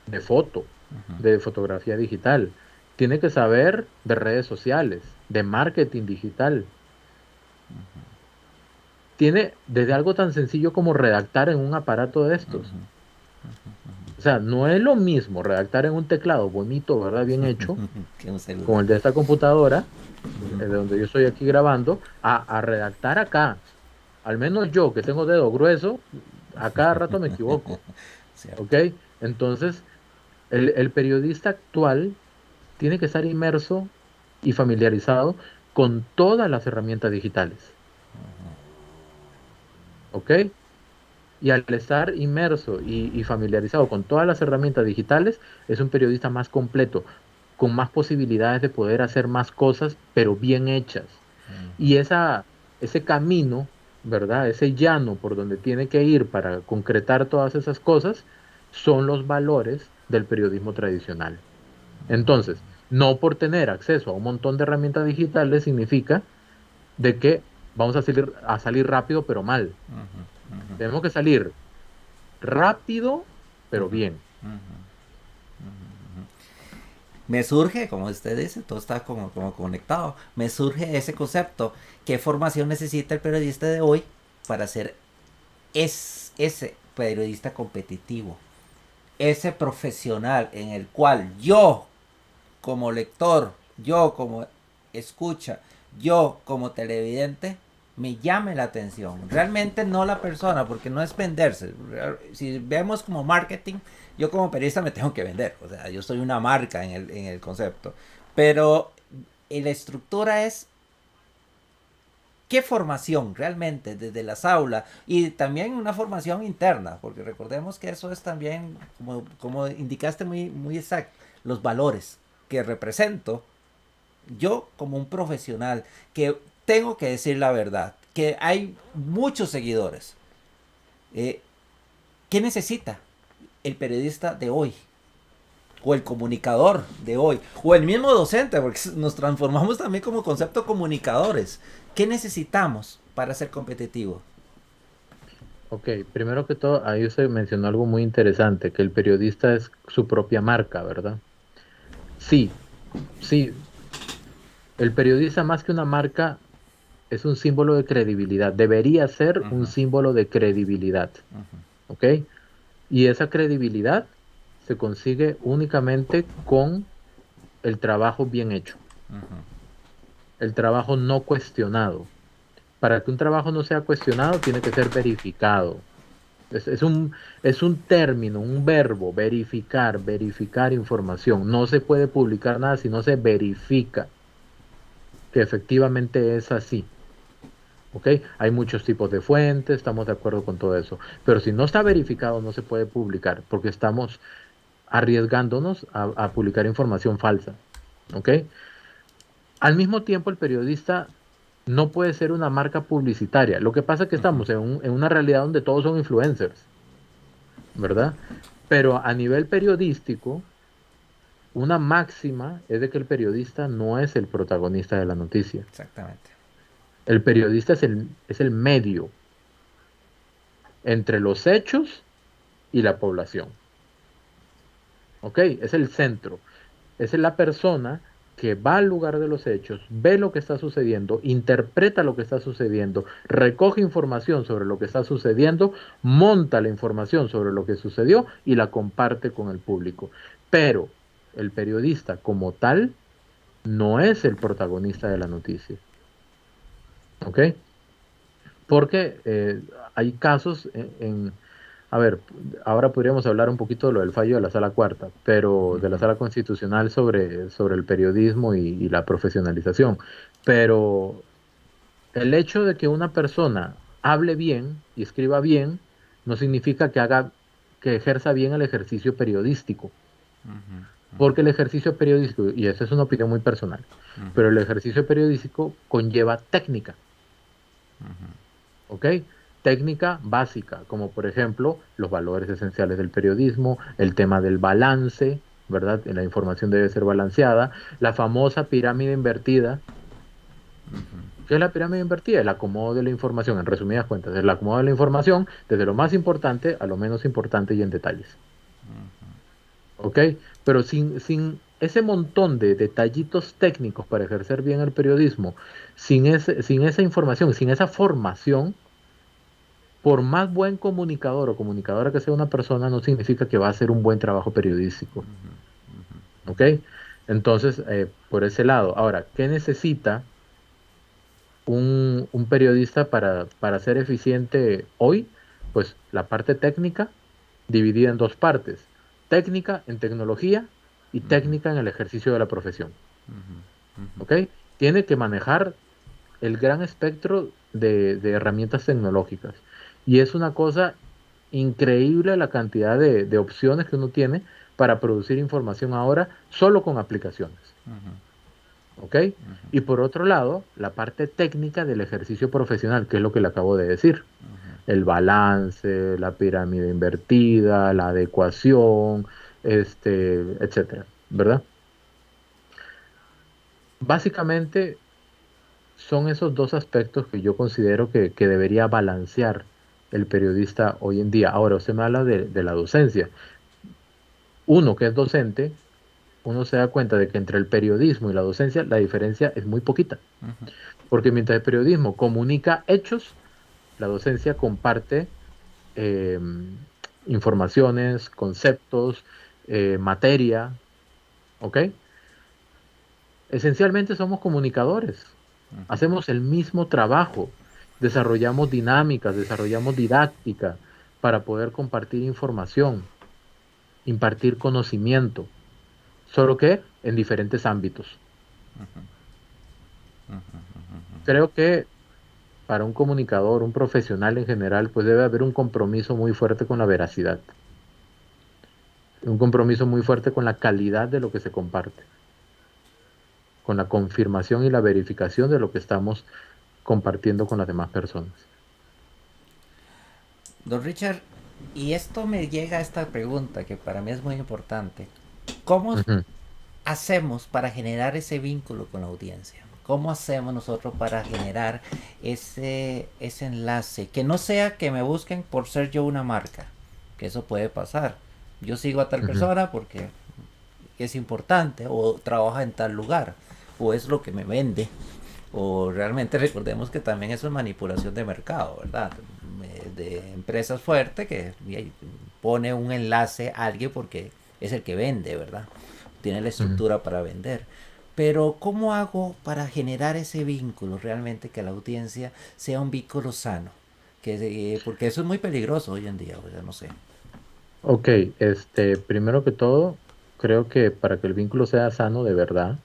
Speaker 2: de foto, de fotografía digital, tiene que saber de redes sociales, de marketing digital. Tiene desde algo tan sencillo como redactar en un aparato de estos. O sea, no es lo mismo redactar en un teclado bonito, ¿verdad? Bien hecho,
Speaker 1: Que un
Speaker 2: como
Speaker 1: celular.
Speaker 2: el de esta computadora, de donde yo estoy aquí grabando, a redactar acá. Al menos yo, que tengo dedo grueso, a cada rato me equivoco. ¿Ok?
Speaker 1: Cierto.
Speaker 2: Entonces, el periodista actual tiene que estar inmerso y familiarizado con todas las herramientas digitales. ¿Ok? Y al estar inmerso y familiarizado con todas las herramientas digitales, es un periodista más completo, con más posibilidades de poder hacer más cosas, pero bien hechas. Y ese camino, ¿verdad? Ese llano por donde tiene que ir para concretar todas esas cosas, son los valores del periodismo tradicional. Entonces, no por tener acceso a un montón de herramientas digitales significa de que vamos a salir rápido, pero mal. Tenemos que salir rápido, pero bien.
Speaker 1: Me surge, como usted dice, todo está como conectado. Me surge ese concepto. ¿Qué formación necesita el periodista de hoy para ser ese periodista competitivo? Ese profesional en el cual yo como lector, yo como escucha, yo como televidente, me llame la atención. Realmente no la persona, porque no es venderse. Si vemos como marketing, yo como periodista me tengo que vender. O sea, yo soy una marca en el concepto. Pero la estructura es qué formación realmente desde las aulas y también una formación interna, porque recordemos que eso es también, como indicaste muy exacto, los valores que represento yo como un profesional, que tengo que decir la verdad, que hay muchos seguidores. Eh, ¿Qué necesita el periodista de hoy? O el comunicador de hoy, o el mismo docente, porque nos transformamos también como concepto comunicadores. ¿Qué necesitamos para ser competitivos?
Speaker 2: Ok, primero que todo, ahí usted mencionó algo muy interesante, que el periodista es su propia marca, ¿verdad? Sí, sí, el periodista más que una marca es un símbolo de credibilidad, debería ser un símbolo de credibilidad, ¿ok? Y esa credibilidad se consigue únicamente con el trabajo bien hecho, el trabajo no cuestionado. Para que un trabajo no sea cuestionado, tiene que ser verificado. Es un término, un verbo, verificar, verificar información. No se puede publicar nada si no se verifica que efectivamente es así. ¿Ok? Hay muchos tipos de fuentes, estamos de acuerdo con todo eso. Pero si no está verificado, no se puede publicar porque estamos arriesgándonos a publicar información falsa. ¿Ok? Al mismo tiempo, el periodista no puede ser una marca publicitaria. Lo que pasa es que estamos en una realidad donde todos son influencers, ¿verdad? Pero a nivel periodístico, una máxima es de que el periodista no es el protagonista de la noticia.
Speaker 1: Exactamente.
Speaker 2: El periodista es el medio entre los hechos y la población. ¿Ok? Es el centro. Es la persona que va al lugar de los hechos, ve lo que está sucediendo, interpreta lo que está sucediendo, recoge información sobre lo que está sucediendo, monta la información sobre lo que sucedió y la comparte con el público. Pero el periodista como tal no es el protagonista de la noticia. ¿Ok? Porque hay casos A ver, ahora podríamos hablar un poquito de lo del fallo de la Sala Cuarta, pero de la
Speaker 1: Ujú,
Speaker 2: Sala Constitucional sobre el periodismo y la profesionalización. Pero el hecho de que una persona hable bien y escriba bien no significa que ejerza bien el ejercicio periodístico,
Speaker 1: ujú,
Speaker 2: porque el ejercicio periodístico, y esa es una opinión muy personal,
Speaker 1: ujú,
Speaker 2: pero el ejercicio periodístico conlleva técnica.
Speaker 1: ujú,
Speaker 2: ¿Ok? Técnica básica, como por ejemplo los valores esenciales del periodismo, el tema del balance, ¿verdad? La información debe ser balanceada, la famosa pirámide invertida.
Speaker 1: ujú,
Speaker 2: ¿Qué es la pirámide invertida? El acomodo de la información, en resumidas cuentas, el acomodo de la información desde lo más importante a lo menos importante y en detalles. ¿Ok? Pero sin ese montón de detallitos técnicos para ejercer bien el periodismo, sin esa información, sin esa formación, por más buen comunicador o comunicadora que sea una persona, no significa que va a hacer un buen trabajo periodístico. ¿Ok? Entonces, por ese lado. Ahora, ¿qué necesita un periodista para ser eficiente hoy? Pues la parte técnica dividida en dos partes. Técnica en tecnología y
Speaker 1: ujú,
Speaker 2: técnica en el ejercicio de la profesión.
Speaker 1: ujú, ujú.
Speaker 2: ¿Ok? Tiene que manejar el gran espectro de herramientas tecnológicas. Y es una cosa increíble la cantidad de opciones que uno tiene para producir información ahora solo con aplicaciones. ¿Ok? Y por otro lado, la parte técnica del ejercicio profesional, que es lo que le acabo de decir. El balance, la pirámide invertida, la adecuación, etcétera, ¿verdad? Básicamente, son esos dos aspectos que yo considero que debería balancear el periodista hoy en día. Ahora, usted me habla de la docencia. Uno que es docente, uno se da cuenta de que entre el periodismo y la docencia la diferencia es muy poquita. Porque mientras el periodismo comunica hechos, la docencia comparte eh, informaciones, conceptos, materia, ¿ok? Esencialmente somos comunicadores, hacemos el mismo trabajo, desarrollamos dinámicas, desarrollamos didáctica para poder compartir información, impartir conocimiento, solo que en diferentes ámbitos. Creo que para un comunicador, un profesional en general, pues debe haber un compromiso muy fuerte con la veracidad, un compromiso muy fuerte con la calidad de lo que se comparte, con la confirmación y la verificación de lo que estamos compartiendo con las demás personas.
Speaker 1: Don Richard, y esto me llega a esta pregunta que para mí es muy importante. ¿Cómo
Speaker 2: Ujú,
Speaker 1: hacemos para generar ese vínculo con la audiencia? ¿Cómo hacemos nosotros para generar ese enlace? Que no sea que me busquen por ser yo una marca, que eso puede pasar. Yo sigo a tal
Speaker 2: ujú,
Speaker 1: persona porque es importante o trabaja en tal lugar o es lo que me vende o realmente recordemos que también eso es manipulación de mercado, ¿verdad? De empresas fuertes que pone un enlace a alguien porque es el que vende, ¿verdad? Tiene la
Speaker 2: ujú.
Speaker 1: estructura para vender. Pero ¿cómo hago para generar ese vínculo realmente que la audiencia sea un vínculo sano? Porque eso es muy peligroso hoy en día, o sea, no sé.
Speaker 2: Ok, primero que todo, creo que para que el vínculo sea sano de verdad,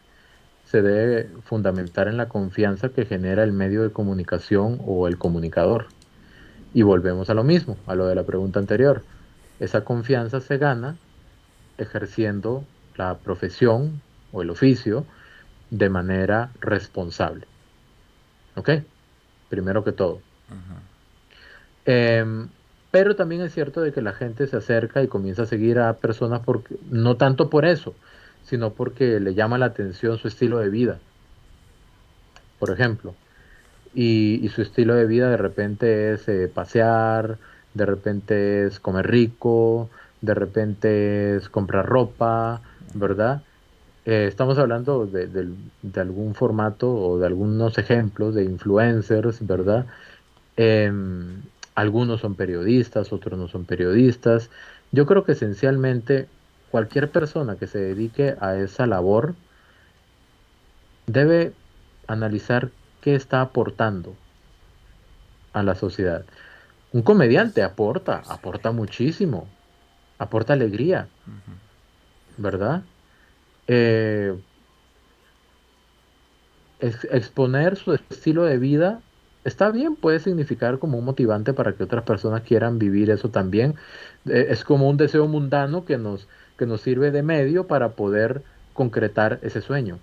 Speaker 2: se debe fundamentar en la confianza que genera el medio de comunicación o el comunicador. Y volvemos a lo mismo, a lo de la pregunta anterior. Esa confianza se gana ejerciendo la profesión o el oficio de manera responsable. ¿Ok? Primero que todo. Em, pero también es cierto de que la gente se acerca y comienza a seguir a personas porque, no tanto por eso, sino porque le llama la atención su estilo de vida, por ejemplo. Y su estilo de vida de repente es pasear, de repente es comer rico, de repente es comprar ropa, ¿verdad? Estamos hablando de algún formato o de algunos ejemplos de influencers, ¿verdad? Algunos son periodistas, otros no son periodistas. Yo creo que esencialmente cualquier persona que se dedique a esa labor debe analizar qué está aportando a la sociedad. Un comediante aporta muchísimo, aporta alegría, ¿verdad? Eh, exponer su estilo de vida está bien, puede significar como un motivante para que otras personas quieran vivir eso también. Es como un deseo mundano que nos sirve de medio para poder concretar ese sueño,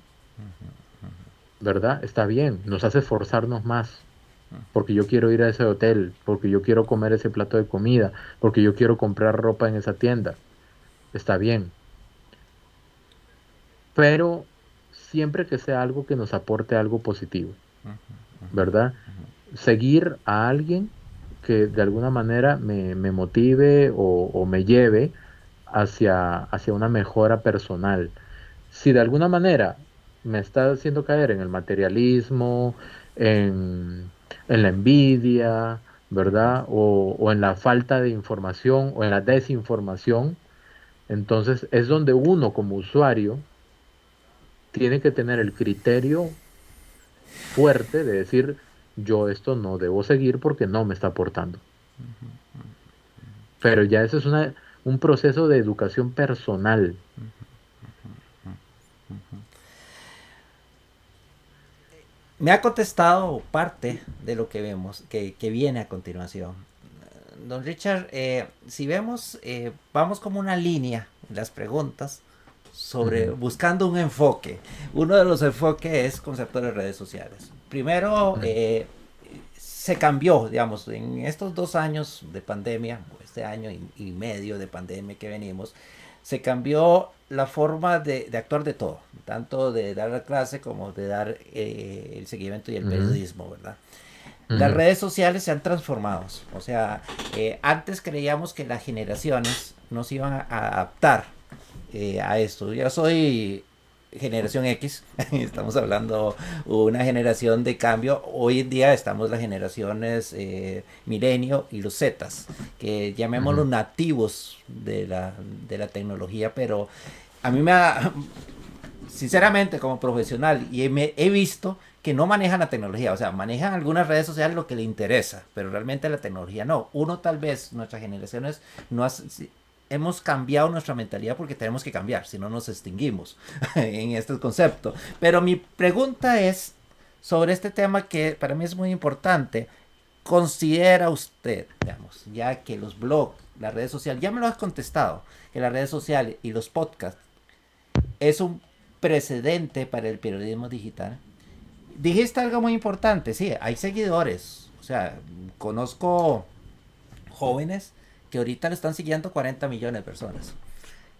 Speaker 2: ¿verdad? Está bien, nos hace esforzarnos más, porque yo quiero ir a ese hotel, porque yo quiero comer ese plato de comida, porque yo quiero comprar ropa en esa tienda. Está bien, pero siempre que sea algo que nos aporte algo positivo, ¿verdad? Seguir a alguien que de alguna manera me motive o me lleve hacia una mejora personal. Si de alguna manera me está haciendo caer en el materialismo, en la envidia, ¿verdad? O en la falta de información o en la desinformación, entonces es donde uno como usuario tiene que tener el criterio fuerte de decir, yo esto no debo seguir porque no me está aportando. Pero ya eso es un proceso de educación personal.
Speaker 1: Me ha contestado parte de lo que vemos, que viene a continuación. Don Richard, si vemos, vamos como una línea en las preguntas sobre
Speaker 2: Ujú,
Speaker 1: buscando un enfoque. Uno de los enfoques es concepto de redes sociales. Primero,
Speaker 2: ujú,
Speaker 1: se cambió, digamos, en estos 2 años de pandemia, o este año y medio de pandemia que venimos, se cambió la forma de actuar de todo, tanto de dar la clase como de dar el seguimiento y el
Speaker 2: ujú,
Speaker 1: periodismo, ¿verdad? Las
Speaker 2: ujú,
Speaker 1: redes sociales se han transformado. O sea, antes creíamos que las generaciones nos iban a adaptar a esto. Yo soy generación X, estamos hablando una generación de cambio. Hoy en día estamos las generaciones milenio y los Zetas, que llamémoslos
Speaker 2: ujú.
Speaker 1: nativos de la tecnología, pero a mí me ha, sinceramente como profesional y he visto que no manejan la tecnología, o sea, manejan algunas redes sociales lo que le interesa, pero realmente la tecnología no. Uno tal vez, nuestras generaciones, no hace, hemos cambiado nuestra mentalidad porque tenemos que cambiar, si no nos extinguimos en este concepto. Pero mi pregunta es sobre este tema que para mí es muy importante. ¿Considera usted, digamos, ya que los blogs, las redes sociales, ya me lo has contestado, que las redes sociales y los podcasts es un precedente para el periodismo digital? Dijiste algo muy importante, sí, hay seguidores. O sea, conozco jóvenes que ahorita le están siguiendo 40 millones de personas.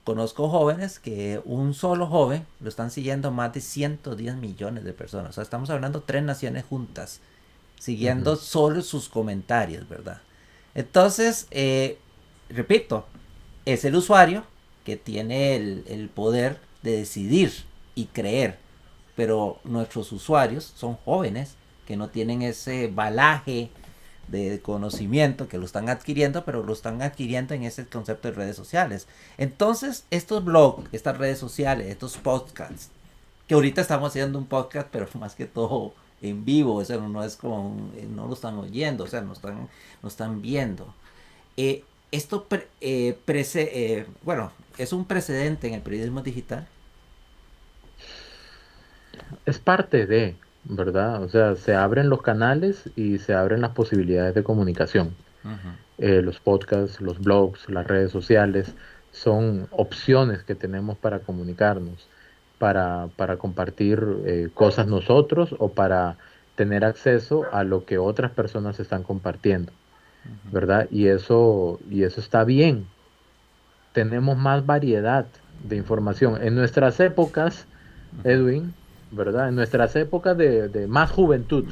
Speaker 1: Conozco jóvenes que un solo joven lo están siguiendo más de 110 millones de personas. O sea, estamos hablando 3 naciones juntas, siguiendo
Speaker 2: Ujú.
Speaker 1: solo sus comentarios, ¿verdad? Entonces, repito, es el usuario que tiene el poder de decidir y creer, pero nuestros usuarios son jóvenes que no tienen ese balaje de conocimiento que lo están adquiriendo, pero lo están adquiriendo en ese concepto de redes sociales. Entonces, estos blogs, estas redes sociales, estos podcasts, que ahorita estamos haciendo un podcast, pero más que todo en vivo, o sea, no es como, no lo están oyendo, o sea, no están viendo. Eh, esto, bueno, es un precedente en el periodismo digital.
Speaker 2: Es parte de, ¿verdad? O sea, se abren los canales y se abren las posibilidades de comunicación. Los podcasts, los blogs, las redes sociales son opciones que tenemos para comunicarnos, para compartir cosas nosotros o para tener acceso a lo que otras personas están compartiendo, ¿verdad? Y eso está bien. Tenemos más variedad de información. En nuestras épocas, Edwin, ¿verdad? En nuestras épocas de más juventud,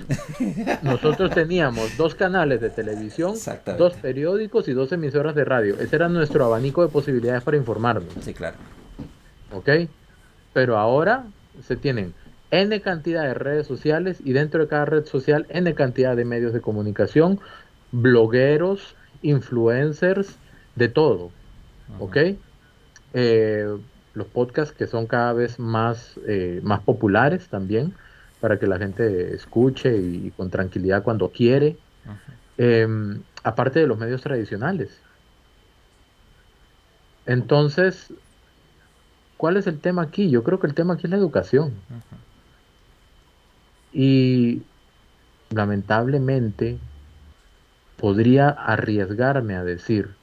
Speaker 2: nosotros teníamos dos canales de televisión, dos
Speaker 1: Exactamente.
Speaker 2: periódicos y dos emisoras de radio. Ese era nuestro abanico de posibilidades para informarnos,
Speaker 1: Sí, claro.
Speaker 2: ¿ok? Pero ahora se tienen N cantidad de redes sociales y dentro de cada red social N cantidad de medios de comunicación, blogueros, influencers, de todo, ¿ok? eh, los podcasts que son cada vez más populares también, para que la gente escuche y con tranquilidad cuando quiere. aparte de los medios tradicionales. Entonces, ¿cuál es el tema aquí? Yo creo que el tema aquí es la educación. Y lamentablemente podría arriesgarme a decir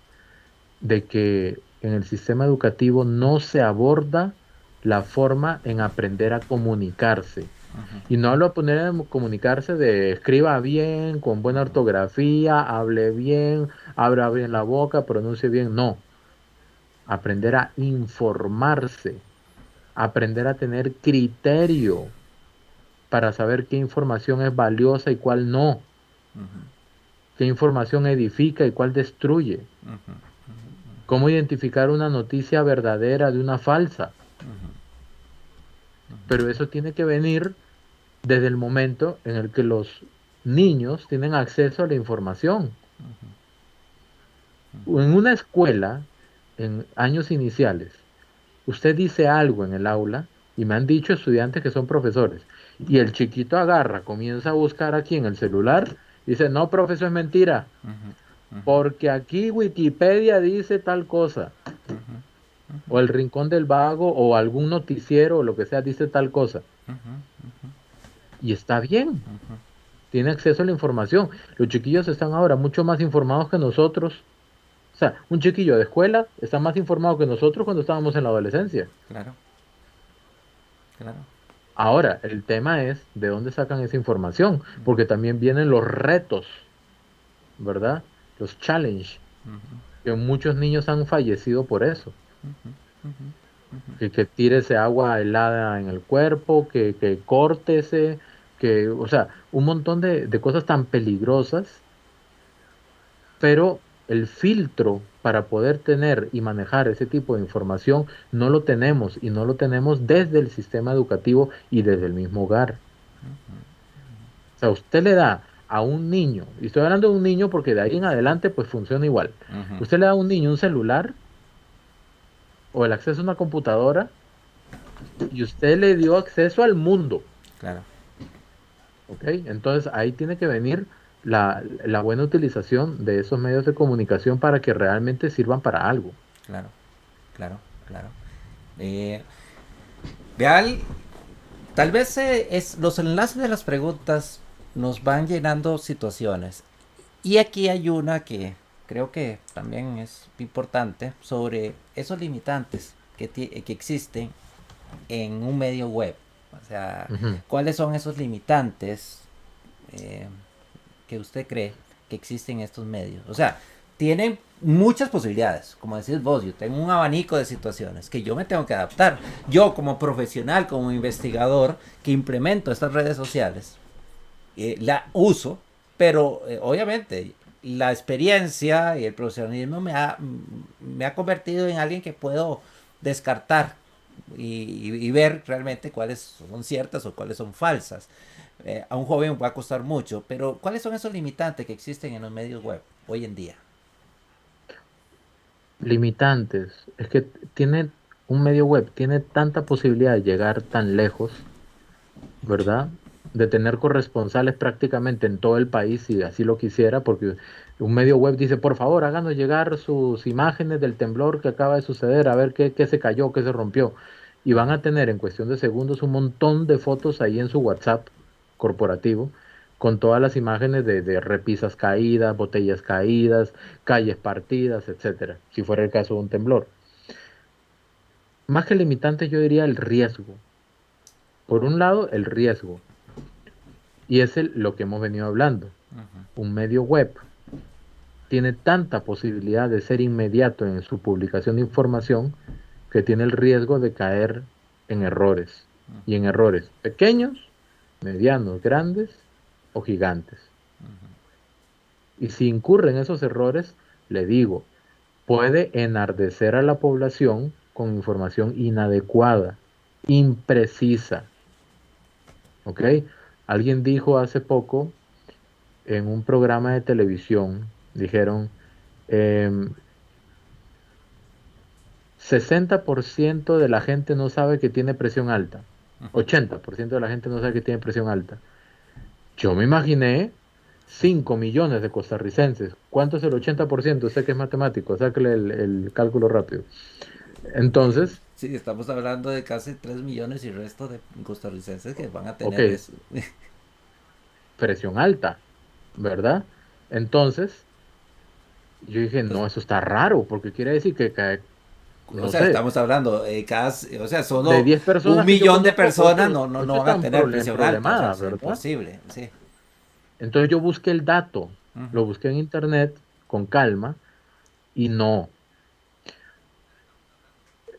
Speaker 2: de que en el sistema educativo no se aborda la forma en aprender a comunicarse. Y no hablo de poner a comunicarse de escriba bien, con buena ortografía, hable bien, abra bien la boca, pronuncie bien. No, aprender a informarse, aprender a tener criterio para saber qué información es valiosa y cuál no, qué información edifica y cuál destruye, cómo identificar una noticia verdadera de una falsa. Pero eso tiene que venir desde el momento en el que los niños tienen acceso a la información. En una escuela, en años iniciales, usted dice algo en el aula, y me han dicho estudiantes que son profesores, y el chiquito agarra, comienza a buscar aquí en el celular, dice, no, profesor, es mentira, porque aquí Wikipedia dice tal cosa, o el Rincón del Vago, o algún noticiero, o lo que sea, dice tal cosa. Y está bien, tiene acceso a la información. Los chiquillos están ahora mucho más informados que nosotros. O sea, un chiquillo de escuela está más informado que nosotros cuando estábamos en la adolescencia.
Speaker 1: Claro, claro.
Speaker 2: Ahora, el tema es de dónde sacan esa información, porque también vienen los retos, ¿verdad? Los challenge, que muchos niños han fallecido por eso. Que tírese agua helada en el cuerpo, que córtese, que, o sea, un montón de cosas tan peligrosas, pero el filtro para poder tener y manejar ese tipo de información no lo tenemos y no lo tenemos desde el sistema educativo y desde el mismo hogar. O sea, usted le da a un niño, y estoy hablando de un niño porque de ahí en adelante pues funciona igual. Usted le da a un niño un celular o el acceso a una computadora y usted le dio acceso al mundo,
Speaker 1: Claro,
Speaker 2: ¿ok? Entonces ahí tiene que venir la buena utilización de esos medios de comunicación para que realmente sirvan para algo.
Speaker 1: claro, claro, claro. Eh, Real, tal vez los enlaces de las preguntas nos van llenando situaciones. Y aquí hay una que creo que también es importante sobre esos limitantes que existen en un medio web. O sea,
Speaker 2: Ujú.
Speaker 1: ¿cuáles son esos limitantes eh, que usted cree que existen en estos medios? O sea, tienen muchas posibilidades, como decís vos, yo tengo un abanico de situaciones que yo me tengo que adaptar. Yo como profesional, como investigador que implemento estas redes sociales, la uso, pero obviamente la experiencia y el profesionalismo me ha convertido en alguien que puedo descartar y ver realmente cuáles son ciertas o cuáles son falsas. A un joven va a costar mucho, pero ¿cuáles son esos limitantes que existen en los medios web hoy en día?
Speaker 2: Limitantes. Es que tiene un medio web, tiene tanta posibilidad de llegar tan lejos, ¿verdad? De tener corresponsales prácticamente en todo el país si así lo quisiera, porque un medio web dice, por favor, háganos llegar sus imágenes del temblor que acaba de suceder, a ver qué se cayó, qué se rompió. Y van a tener en cuestión de segundos un montón de fotos ahí en su WhatsApp corporativo, con todas las imágenes de repisas caídas, botellas caídas, calles partidas, etcétera, si fuera el caso de un temblor. Más que limitante, yo diría el riesgo. Por un lado, el riesgo. Y es lo que hemos venido hablando. Un medio web tiene tanta posibilidad de ser inmediato en su publicación de información que tiene el riesgo de caer en errores. Y en errores pequeños, medianos, grandes o gigantes. Y si incurre en esos errores, le digo, puede enardecer a la población con información inadecuada, imprecisa. ¿Ok? Alguien dijo hace poco en un programa de televisión, dijeron, em, 60% de la gente no sabe que tiene presión alta, 80% de la gente no sabe que tiene presión alta. Yo me imaginé 5 millones de costarricenses. ¿Cuánto es el 80%? Usted que es matemático, sáquele el cálculo rápido. Entonces,
Speaker 1: Sí, estamos hablando de casi 3 millones y resto de costarricenses que van a
Speaker 2: ok,
Speaker 1: tener eso.
Speaker 2: presión alta, ¿verdad? Entonces, yo dije,
Speaker 1: Pues,
Speaker 2: no, eso está raro, porque quiere decir que
Speaker 1: o
Speaker 2: no
Speaker 1: sea,
Speaker 2: sé,
Speaker 1: estamos hablando, o sea,
Speaker 2: de
Speaker 1: solo
Speaker 2: 10
Speaker 1: un
Speaker 2: personas que yo
Speaker 1: millón de
Speaker 2: conozco,
Speaker 1: personas
Speaker 2: 8
Speaker 1: no van a
Speaker 2: están
Speaker 1: tener presión alta, o sea,
Speaker 2: problemadas,
Speaker 1: es
Speaker 2: ¿verdad?
Speaker 1: imposible, sí.
Speaker 2: Entonces yo busqué el dato,
Speaker 1: Ujú.
Speaker 2: lo busqué en internet con calma y no,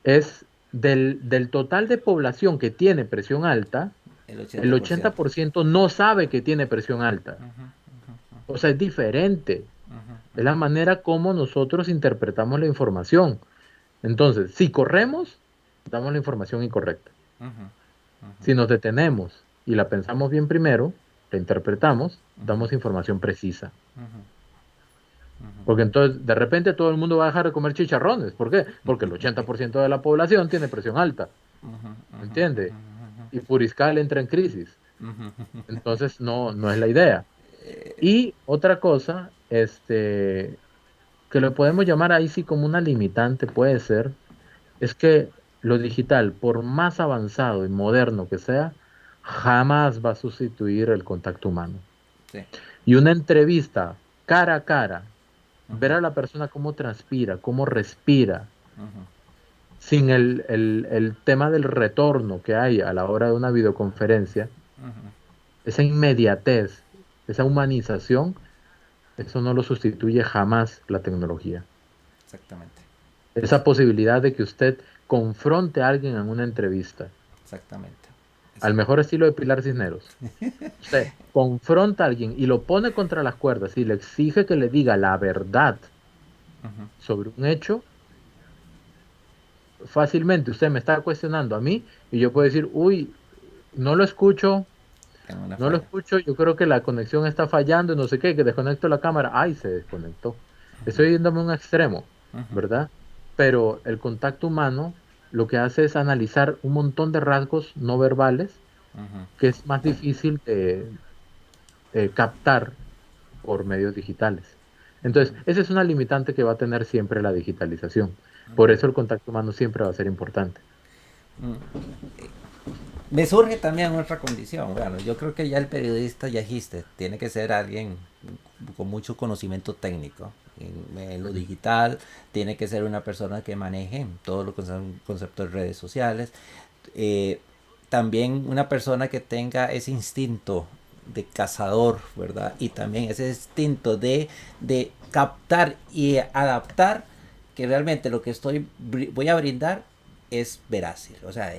Speaker 2: es del total de población que tiene presión alta,
Speaker 1: El
Speaker 2: el
Speaker 1: 80%.
Speaker 2: 80% no sabe que tiene presión alta. O sea, es diferente. Es la manera como nosotros interpretamos la información. Entonces, si corremos, damos la información incorrecta. Si nos detenemos y la pensamos bien primero, la interpretamos, damos información precisa. Porque entonces, de repente, todo el mundo va a dejar de comer chicharrones. ¿Por qué? Porque el 80% de la población tiene presión alta. ¿Me entiende? Y Puriscal entra en crisis. Entonces, no es la idea. Y otra cosa, que lo podemos llamar ahí sí como una limitante, puede ser, es que lo digital, por más avanzado y moderno que sea, jamás va a sustituir el contacto humano.
Speaker 1: Sí.
Speaker 2: Y una entrevista cara a cara, ver a la persona cómo transpira, cómo respira, sin el tema del retorno que hay a la hora de una videoconferencia, esa inmediatez, esa humanización, eso no lo sustituye jamás la tecnología.
Speaker 1: Exactamente.
Speaker 2: Esa posibilidad de que usted confronte a alguien en una entrevista,
Speaker 1: Exactamente.
Speaker 2: al mejor estilo de Pilar Cisneros. Usted confronta a alguien y lo pone contra las cuerdas y le exige que le diga la verdad sobre un hecho, fácilmente usted me está cuestionando a mí y yo puedo decir, uy, no lo escucho,
Speaker 1: Tengo una
Speaker 2: no lo
Speaker 1: falla.
Speaker 2: escucho, yo creo que la conexión está fallando, no sé qué, que desconecto la cámara, ay, se desconectó. Estoy yéndome a un extremo, ¿verdad? Pero el contacto humano lo que hace es analizar un montón de rasgos no verbales que es más difícil de captar por medios digitales. Entonces, esa es una limitante que va a tener siempre la digitalización. Por eso el contacto humano siempre va a ser importante.
Speaker 1: Me surge también otra condición. Bueno, yo creo que ya el periodista, ya dijiste, tiene que ser alguien con mucho conocimiento técnico. En lo
Speaker 2: Ujú,
Speaker 1: digital, tiene que ser una persona que maneje todo lo que son conceptos de redes sociales. Eh, También una persona que tenga ese instinto de cazador, ¿verdad? Y también ese instinto de captar y adaptar que realmente lo que voy a brindar es veraz, o sea,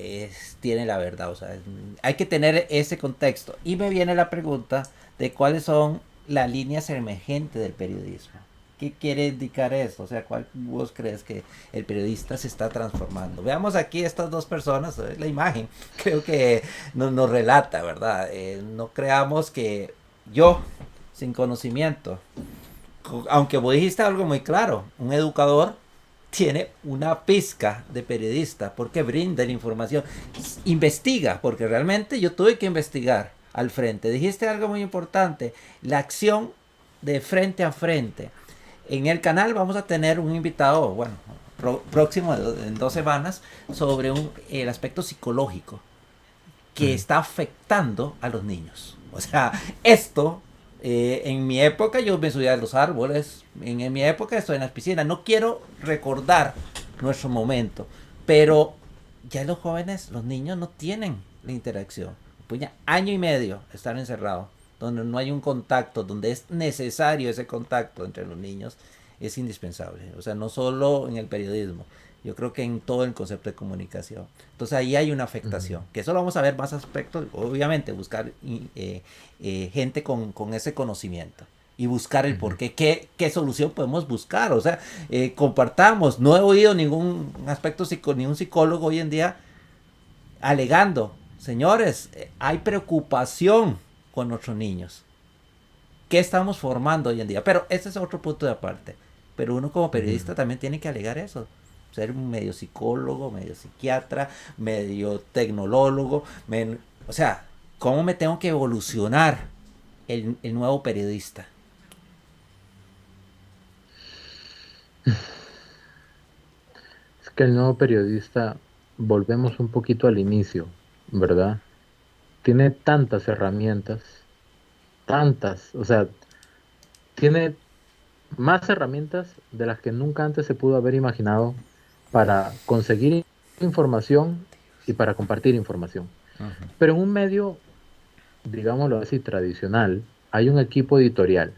Speaker 1: tiene la verdad, o sea, hay que tener ese contexto. Y me viene la pregunta de cuáles son las líneas emergentes del periodismo. ¿Qué quiere indicar esto? O sea, ¿cuál vos crees que el periodista se está transformando? Veamos aquí estas dos personas, la imagen, creo que nos relata, ¿verdad? No creamos que yo, sin conocimiento, aunque vos dijiste algo muy claro, un educador tiene una pizca de periodista porque brinda la información, investiga, porque realmente yo tuve que investigar al frente. Dijiste algo muy importante, la acción de frente a frente. En el canal vamos a tener un invitado, bueno, próximo en 2 semanas, sobre el aspecto psicológico que
Speaker 2: ujú,
Speaker 1: está afectando a los niños. O sea, esto, en mi época yo me subía a los árboles, en mi época estoy en las piscinas, no quiero recordar nuestro momento, pero ya los jóvenes, los niños no tienen la interacción. Puña, año y medio estar encerrado, donde no hay un contacto, donde es necesario ese contacto entre los niños, es indispensable. O sea, no solo en el periodismo, yo creo que en todo el concepto de comunicación. Entonces ahí hay una
Speaker 2: ujú,
Speaker 1: afectación, que eso lo vamos a ver más aspectos, obviamente buscar gente con ese conocimiento y buscar el
Speaker 2: ujú.
Speaker 1: por qué, qué solución podemos buscar, o sea, compartamos, no he oído ningún aspecto, ni un psicólogo hoy en día alegando, señores, hay preocupación con nuestros niños, ¿qué estamos formando hoy en día? Pero ese es otro punto de aparte, pero uno como periodista
Speaker 2: Ujú,
Speaker 1: también tiene que alegar eso, ser un medio psicólogo, medio psiquiatra, medio tecnolólogo, o sea, ¿cómo me tengo que evolucionar el nuevo periodista?
Speaker 2: Es que el nuevo periodista, volvemos un poquito al inicio, ¿verdad? Tiene tantas herramientas, tantas, o sea, tiene más herramientas de las que nunca antes se pudo haber imaginado para conseguir información y para compartir información. Pero en un medio, digámoslo así, tradicional, hay un equipo editorial,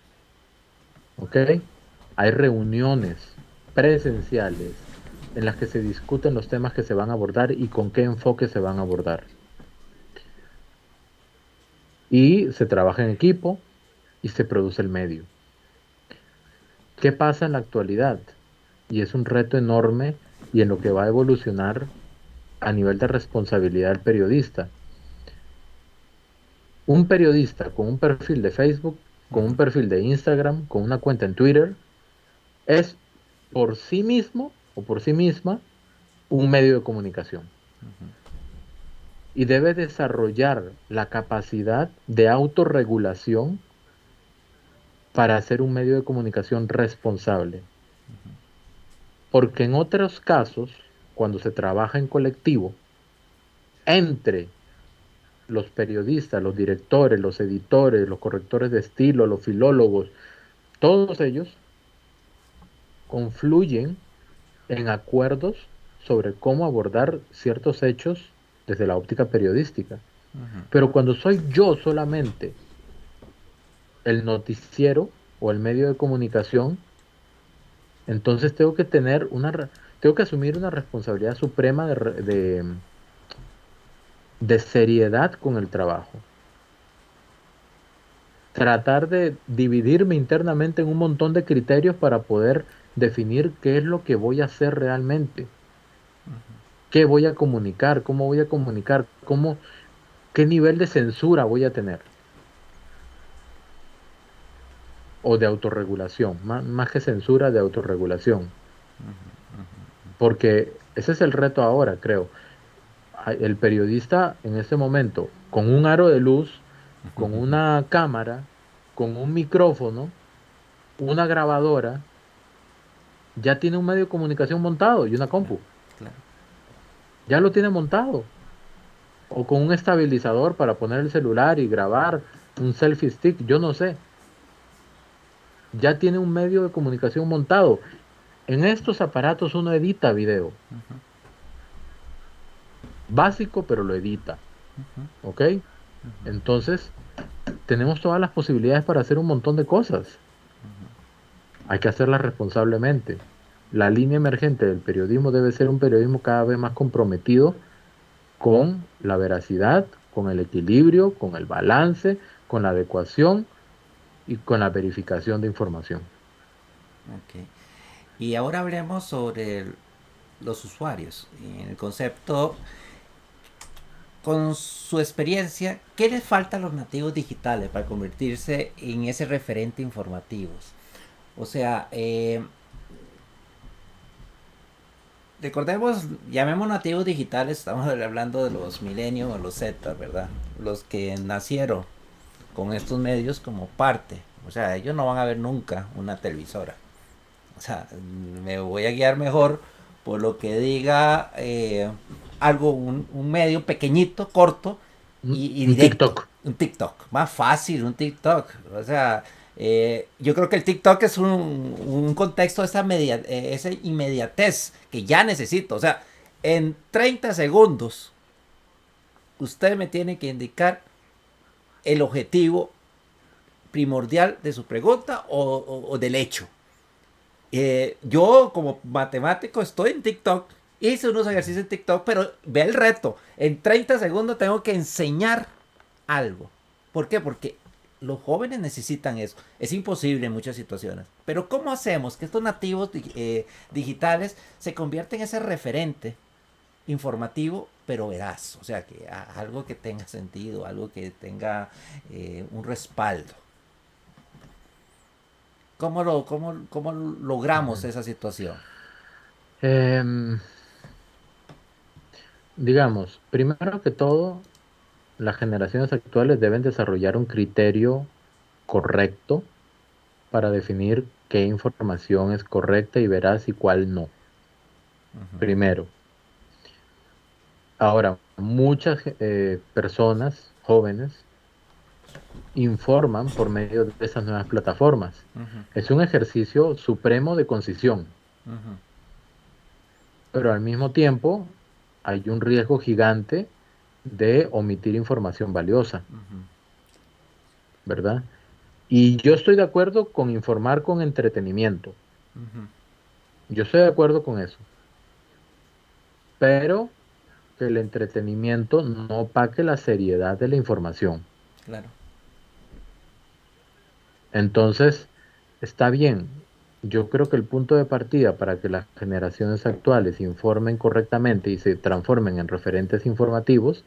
Speaker 2: ¿ok? Hay reuniones presenciales en las que se discuten los temas que se van a abordar y con qué enfoque se van a abordar. Y se trabaja en equipo y se produce el medio. ¿Qué pasa en la actualidad? Y es un reto enorme y en lo que va a evolucionar a nivel de responsabilidad del periodista. Un periodista con un perfil de Facebook, con un perfil de Instagram, con una cuenta en Twitter, es por sí mismo o por sí misma un medio de comunicación y debe desarrollar la capacidad de autorregulación para ser un medio de comunicación responsable. Porque en otros casos, cuando se trabaja en colectivo, entre los periodistas, los directores, los editores, los correctores de estilo, los filólogos, todos ellos confluyen en acuerdos sobre cómo abordar ciertos hechos desde la óptica periodística. Pero cuando soy yo solamente el noticiero o el medio de comunicación, entonces tengo que asumir una responsabilidad suprema de seriedad con el trabajo. Tratar de dividirme internamente en un montón de criterios para poder definir qué es lo que voy a hacer realmente, qué voy a comunicar, cómo voy a comunicar, qué nivel de censura voy a tener o de autorregulación, más que censura, de autorregulación, porque ese es el reto ahora, creo. El periodista en este momento, con un aro de luz, con una cámara, con un micrófono, una grabadora, ya tiene un medio de comunicación montado y una compu.
Speaker 1: Claro.
Speaker 2: Ya lo tiene montado. O con un estabilizador para poner el celular y grabar, un selfie stick, yo no sé. Ya tiene un medio de comunicación montado. En estos aparatos uno edita video. Básico, pero lo edita. ¿Ok? Entonces, tenemos todas las posibilidades para hacer un montón de cosas. Hay que hacerlas responsablemente. La línea emergente del periodismo debe ser un periodismo cada vez más comprometido con la veracidad, con el equilibrio, con el balance, con la adecuación y con la verificación de información.
Speaker 1: Ok. Y ahora hablemos sobre los usuarios. En el concepto, con su experiencia, ¿qué les falta a los nativos digitales para convertirse en ese referente informativos? O sea, recordemos, llamemos nativos digitales, estamos hablando de los millennials o los Z, ¿verdad? Los que nacieron con estos medios como parte. O sea, ellos no van a ver nunca una televisora. O sea, me voy a guiar mejor por lo que diga algo, un medio pequeñito, corto y
Speaker 2: Un
Speaker 1: directo.
Speaker 2: TikTok.
Speaker 1: Un TikTok. Más fácil, un TikTok. O sea, yo creo que el TikTok es un contexto de esa inmediatez que ya necesito. O sea, en 30 segundos, usted me tiene que indicar el objetivo primordial de su pregunta o del hecho. Yo como matemático estoy en TikTok, hice unos ejercicios en TikTok, pero ve el reto. En 30 segundos tengo que enseñar algo. ¿Por qué? Porque los jóvenes necesitan eso. Es imposible en muchas situaciones. Pero ¿cómo hacemos que estos nativos digitales se conviertan en ese referente informativo, pero veraz? O sea, que algo que tenga sentido, algo que tenga un respaldo. ¿Cómo logramos
Speaker 2: Ujú.
Speaker 1: esa situación?
Speaker 2: Em, digamos, primero que todo, las generaciones actuales deben desarrollar un criterio correcto para definir qué información es correcta y veraz y cuál no. Primero. Ahora, muchas personas jóvenes informan por medio de esas nuevas plataformas.
Speaker 1: Ujú,
Speaker 2: Es un ejercicio supremo de concisión,
Speaker 1: ujú,
Speaker 2: pero al mismo tiempo hay un riesgo gigante de omitir información valiosa,
Speaker 1: ujú,
Speaker 2: ¿verdad? Y yo estoy de acuerdo con informar con entretenimiento.
Speaker 1: ujú.
Speaker 2: Yo estoy de acuerdo con eso, pero que el entretenimiento no opaque la seriedad de la información.
Speaker 1: Claro.
Speaker 2: Entonces, está bien. Yo creo que el punto de partida para que las generaciones actuales informen correctamente y se transformen en referentes informativos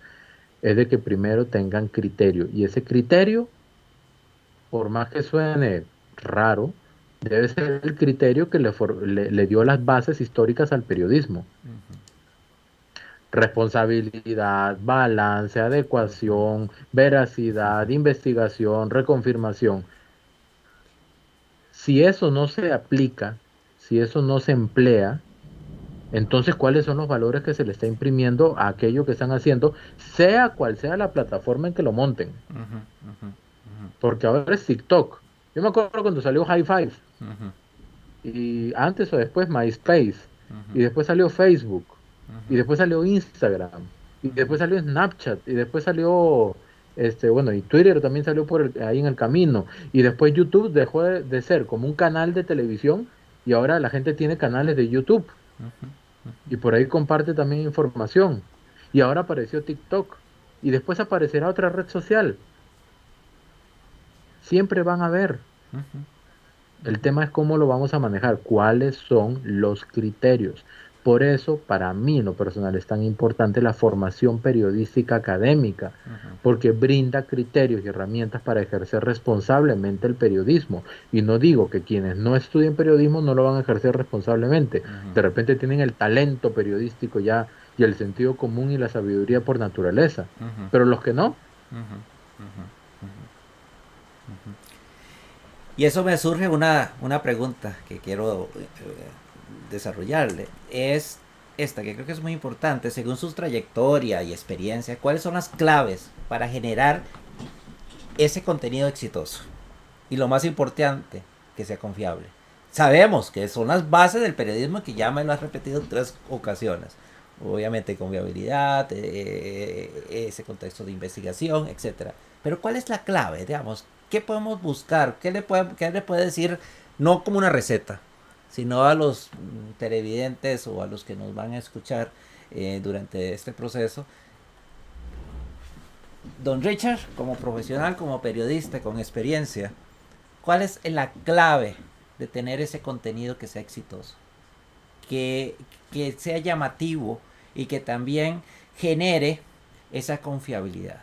Speaker 2: es de que primero tengan criterio. Y ese criterio, por más que suene raro, debe ser el criterio que le dio las bases históricas al periodismo. Responsabilidad, balance, adecuación, veracidad, investigación, reconfirmación. Si eso no se aplica, si eso no se emplea, entonces, ¿cuáles son los valores que se le está imprimiendo a aquello que están haciendo, sea cual sea la plataforma en que lo monten?
Speaker 1: Ujú, ujú,
Speaker 2: Porque ahora es TikTok. Yo me acuerdo cuando salió High Five,
Speaker 1: ujú,
Speaker 2: y antes o después MySpace,
Speaker 1: ujú,
Speaker 2: y después salió Facebook, y
Speaker 1: ujú,
Speaker 2: después salió Instagram, y después salió Snapchat, y después salió, bueno, y Twitter también salió ahí en el camino, y después YouTube dejó de ser como un canal de televisión, y ahora la gente tiene canales de YouTube.
Speaker 1: ujú,
Speaker 2: Y por ahí comparte también información. Y ahora apareció TikTok. Y después aparecerá otra red social. Siempre van a ver.
Speaker 1: ujú,
Speaker 2: El tema es cómo lo vamos a manejar, cuáles son los criterios. Por eso, para mí en lo personal es tan importante la formación periodística académica,
Speaker 1: ujú,
Speaker 2: porque brinda criterios y herramientas para ejercer responsablemente el periodismo. Y no digo que quienes no estudien periodismo no lo van a ejercer responsablemente.
Speaker 1: ujú,
Speaker 2: De repente tienen el talento periodístico ya y el sentido común y la sabiduría por naturaleza.
Speaker 1: ujú,
Speaker 2: Pero los que no,
Speaker 1: ujú, ujú, ujú. Y eso me surge una pregunta que quiero desarrollarle. Es esta, que creo que es muy importante, según su trayectoria y experiencia, ¿cuáles son las claves para generar ese contenido exitoso? Y lo más importante, que sea confiable. Sabemos que son las bases del periodismo, que ya me lo has repetido en 3 ocasiones. Obviamente confiabilidad, ese contexto de investigación, etcétera. Pero ¿cuál es la clave? Digamos, ¿qué podemos buscar? Qué le puede decir, no como una receta, sino a los televidentes o a los que nos van a escuchar durante este proceso? Don Richard, como profesional, como periodista, con experiencia, ¿cuál es la clave de tener ese contenido que sea exitoso? Que, que sea llamativo y que también genere esa confiabilidad.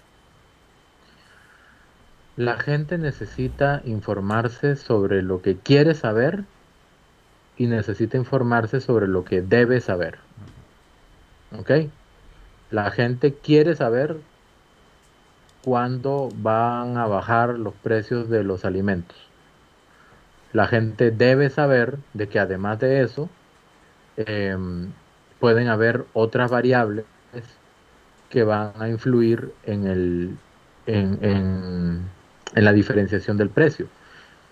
Speaker 2: la gente necesita informarse sobre lo que quiere saber y necesita informarse sobre lo que debe saber. ¿Ok? La gente quiere saber cuándo van a bajar los precios de los alimentos. La gente debe saber de que además de eso, em, pueden haber otras variables que van a influir en, en- en la diferenciación del precio.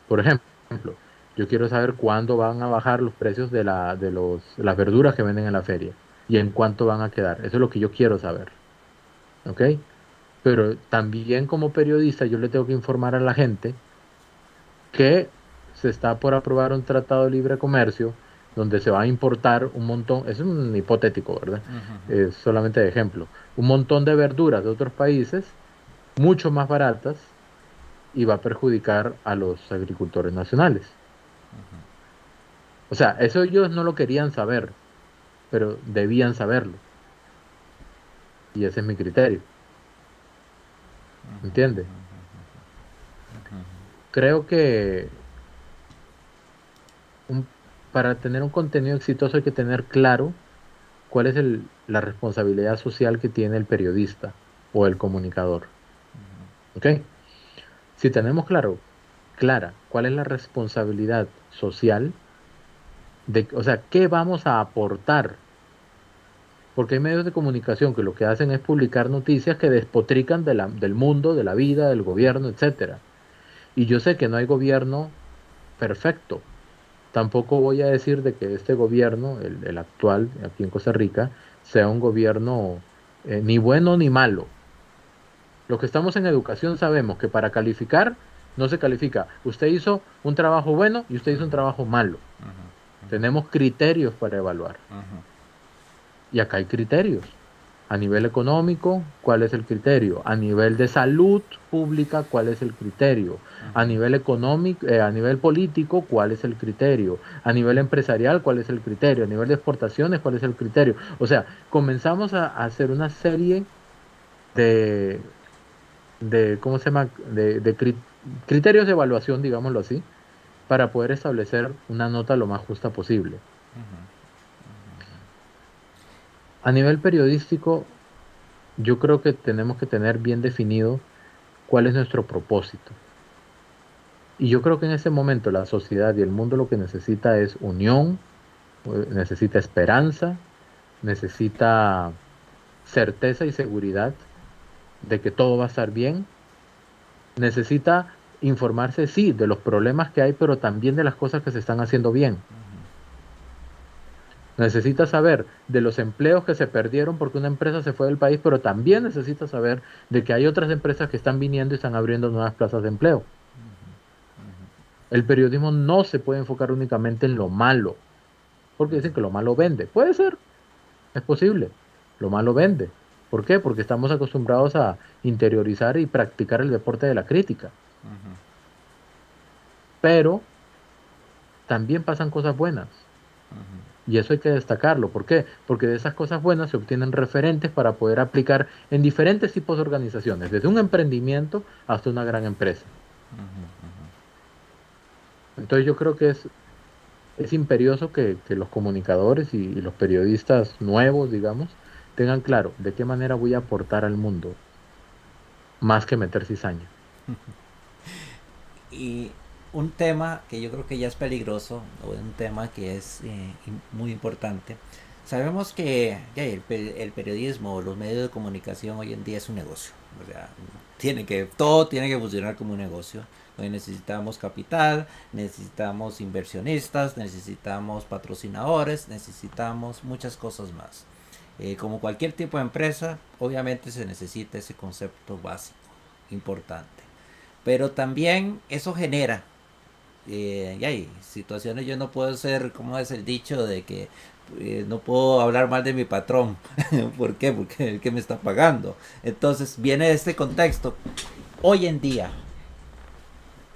Speaker 2: Por ejemplo, yo quiero saber cuándo van a bajar los precios las verduras que venden en la feria y en cuánto van a quedar. Eso es lo que yo quiero saber. ¿Ok? Pero también como periodista yo le tengo que informar a la gente que se está por aprobar un tratado de libre comercio donde se va a importar un montón, es un hipotético, ¿verdad? Es solamente de ejemplo, un montón de verduras de otros países mucho más baratas y va a perjudicar a los agricultores nacionales. O sea, eso ellos no lo querían saber, pero debían saberlo. Y ese es mi criterio. ¿Entiende? Creo que un- para tener un contenido exitoso hay que tener claro cuál es la responsabilidad social que tiene el periodista o el comunicador. ¿Ok? Si tenemos claro clara. ¿Cuál es la responsabilidad social o sea, qué vamos a aportar? Porque hay medios de comunicación que lo que hacen es publicar noticias que despotrican del mundo, de la vida, del gobierno, etcétera. Y yo sé que no hay gobierno perfecto. Tampoco voy a decir de que este gobierno, el actual aquí en Costa Rica, sea un gobierno ni bueno ni malo. Los que estamos en educación sabemos que para calificar no se califica. Usted hizo un trabajo bueno y usted hizo un trabajo malo. Tenemos criterios para evaluar. Y acá hay criterios. A nivel económico, ¿cuál es el criterio? A nivel de salud pública, ¿cuál es el criterio? A nivel económico, a nivel político, ¿cuál es el criterio? A nivel empresarial, ¿cuál es el criterio? A nivel de exportaciones, ¿cuál es el criterio? O sea, comenzamos a hacer una serie de, ¿cómo se llama? Criterios de evaluación, digámoslo así, para poder establecer una nota lo más justa posible. A nivel periodístico, yo creo que tenemos que tener bien definido cuál es nuestro propósito. Y yo creo que en ese momento la sociedad y el mundo lo que necesita es unión, necesita esperanza, necesita certeza y seguridad de que todo va a estar bien, necesita informarse, sí, de los problemas que hay, pero también de las cosas que se están haciendo bien. Necesita saber de los empleos que se perdieron porque una empresa se fue del país, pero también necesita saber de que hay otras empresas que están viniendo y están abriendo nuevas plazas de empleo. El periodismo no se puede enfocar únicamente en lo malo, porque dicen que lo malo vende. Puede ser, es posible. Lo malo vende. ¿Por qué? Porque estamos acostumbrados a interiorizar y practicar el deporte de la crítica. Pero también pasan cosas buenas. Y eso hay que destacarlo. ¿Por qué? Porque de esas cosas buenas se obtienen referentes para poder aplicar en diferentes tipos de organizaciones, desde un emprendimiento hasta una gran empresa. Entonces yo creo que es imperioso que los comunicadores y los periodistas nuevos, digamos, tengan claro de qué manera voy a aportar al mundo, más que meter cizaña.
Speaker 1: Y un tema que yo creo que ya es peligroso, o un tema que es muy importante. Sabemos que ya, el periodismo o los medios de comunicación hoy en día es un negocio. O sea, todo tiene que funcionar como un negocio. Hoy necesitamos capital, necesitamos inversionistas, necesitamos patrocinadores, necesitamos muchas cosas más. Como cualquier tipo de empresa, obviamente se necesita ese concepto básico, importante. Pero también eso genera y hay situaciones, yo no puedo ser, como es el dicho de que no puedo hablar mal de mi patrón. ¿Por qué? Porque el que me está pagando. Entonces viene de este contexto. Hoy en día,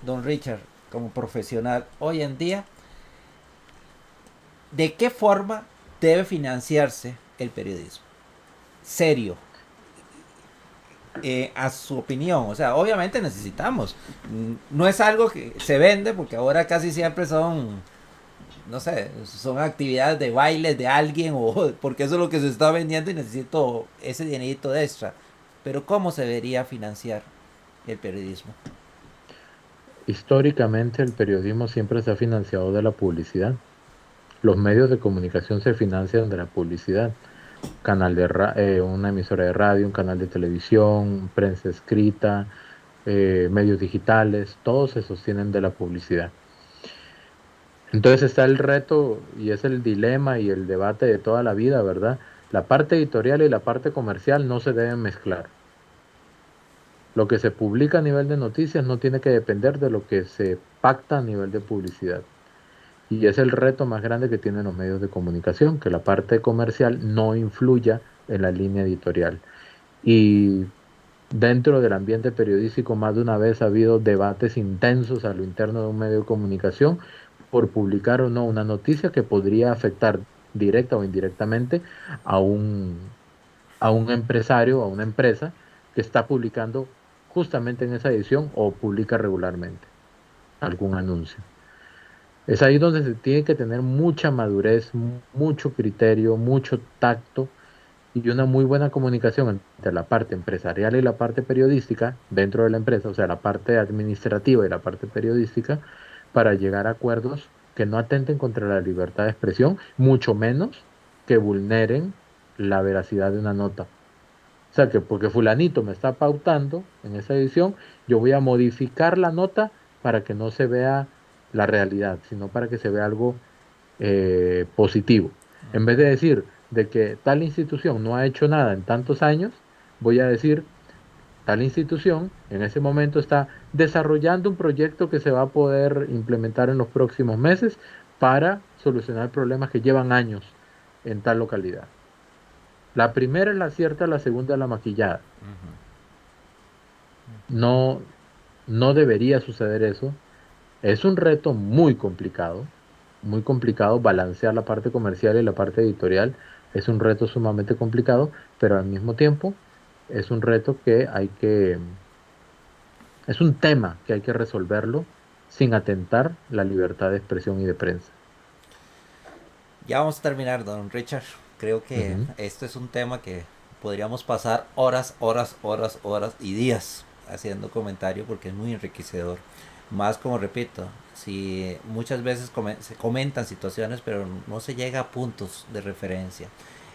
Speaker 1: don Richard, como profesional, hoy en día, ¿de qué forma debe financiarse el periodismo? Serio, a su opinión. O sea, obviamente necesitamos. No es algo que se vende porque ahora casi siempre son, no sé, son actividades de bailes de alguien o porque eso es lo que se está vendiendo y necesito ese dinerito de extra. Pero ¿cómo se debería financiar el periodismo?
Speaker 2: Históricamente el periodismo siempre se ha financiado de la publicidad. Los medios de comunicación se financian de la publicidad. Una emisora de radio, un canal de televisión, prensa escrita, medios digitales, todos se sostienen de la publicidad. Entonces está el reto y es el dilema y el debate de toda la vida, ¿verdad? La parte editorial y la parte comercial no se deben mezclar. Lo que se publica a nivel de noticias no tiene que depender de lo que se pacta a nivel de publicidad. Y es el reto más grande que tienen los medios de comunicación, que la parte comercial no influya en la línea editorial. Y dentro del ambiente periodístico, más de una vez ha habido debates intensos a lo interno de un medio de comunicación por publicar o no una noticia que podría afectar directa o indirectamente a a un empresario, a una empresa que está publicando justamente en esa edición o publica regularmente algún anuncio. Es ahí donde se tiene que tener mucha madurez, mucho criterio, mucho tacto y una muy buena comunicación entre la parte empresarial y la parte periodística dentro de la empresa, o sea, la parte administrativa y la parte periodística, para llegar a acuerdos que no atenten contra la libertad de expresión, mucho menos que vulneren la veracidad de una nota. O sea, que porque fulanito me está pautando en esa edición, yo voy a modificar la nota para que no se vea la realidad, sino para que se vea algo positivo. En vez de decir de que tal institución no ha hecho nada en tantos años, voy a decir, tal institución en ese momento está desarrollando un proyecto que se va a poder implementar en los próximos meses para solucionar problemas que llevan años en tal localidad. La primera es la cierta, la segunda es la maquillada. No, no debería suceder eso. Es un reto muy complicado balancear la parte comercial y la parte editorial. Es un reto sumamente complicado, pero al mismo tiempo es un reto es un tema que hay que resolverlo sin atentar la libertad de expresión y de prensa.
Speaker 1: Ya vamos a terminar, don Richard. Creo que
Speaker 2: Ujú.
Speaker 1: esto es un tema que podríamos pasar horas, horas, horas, horas y días haciendo comentario porque es muy enriquecedor. Más como repito, si muchas veces se comentan situaciones pero no se llega a puntos de referencia.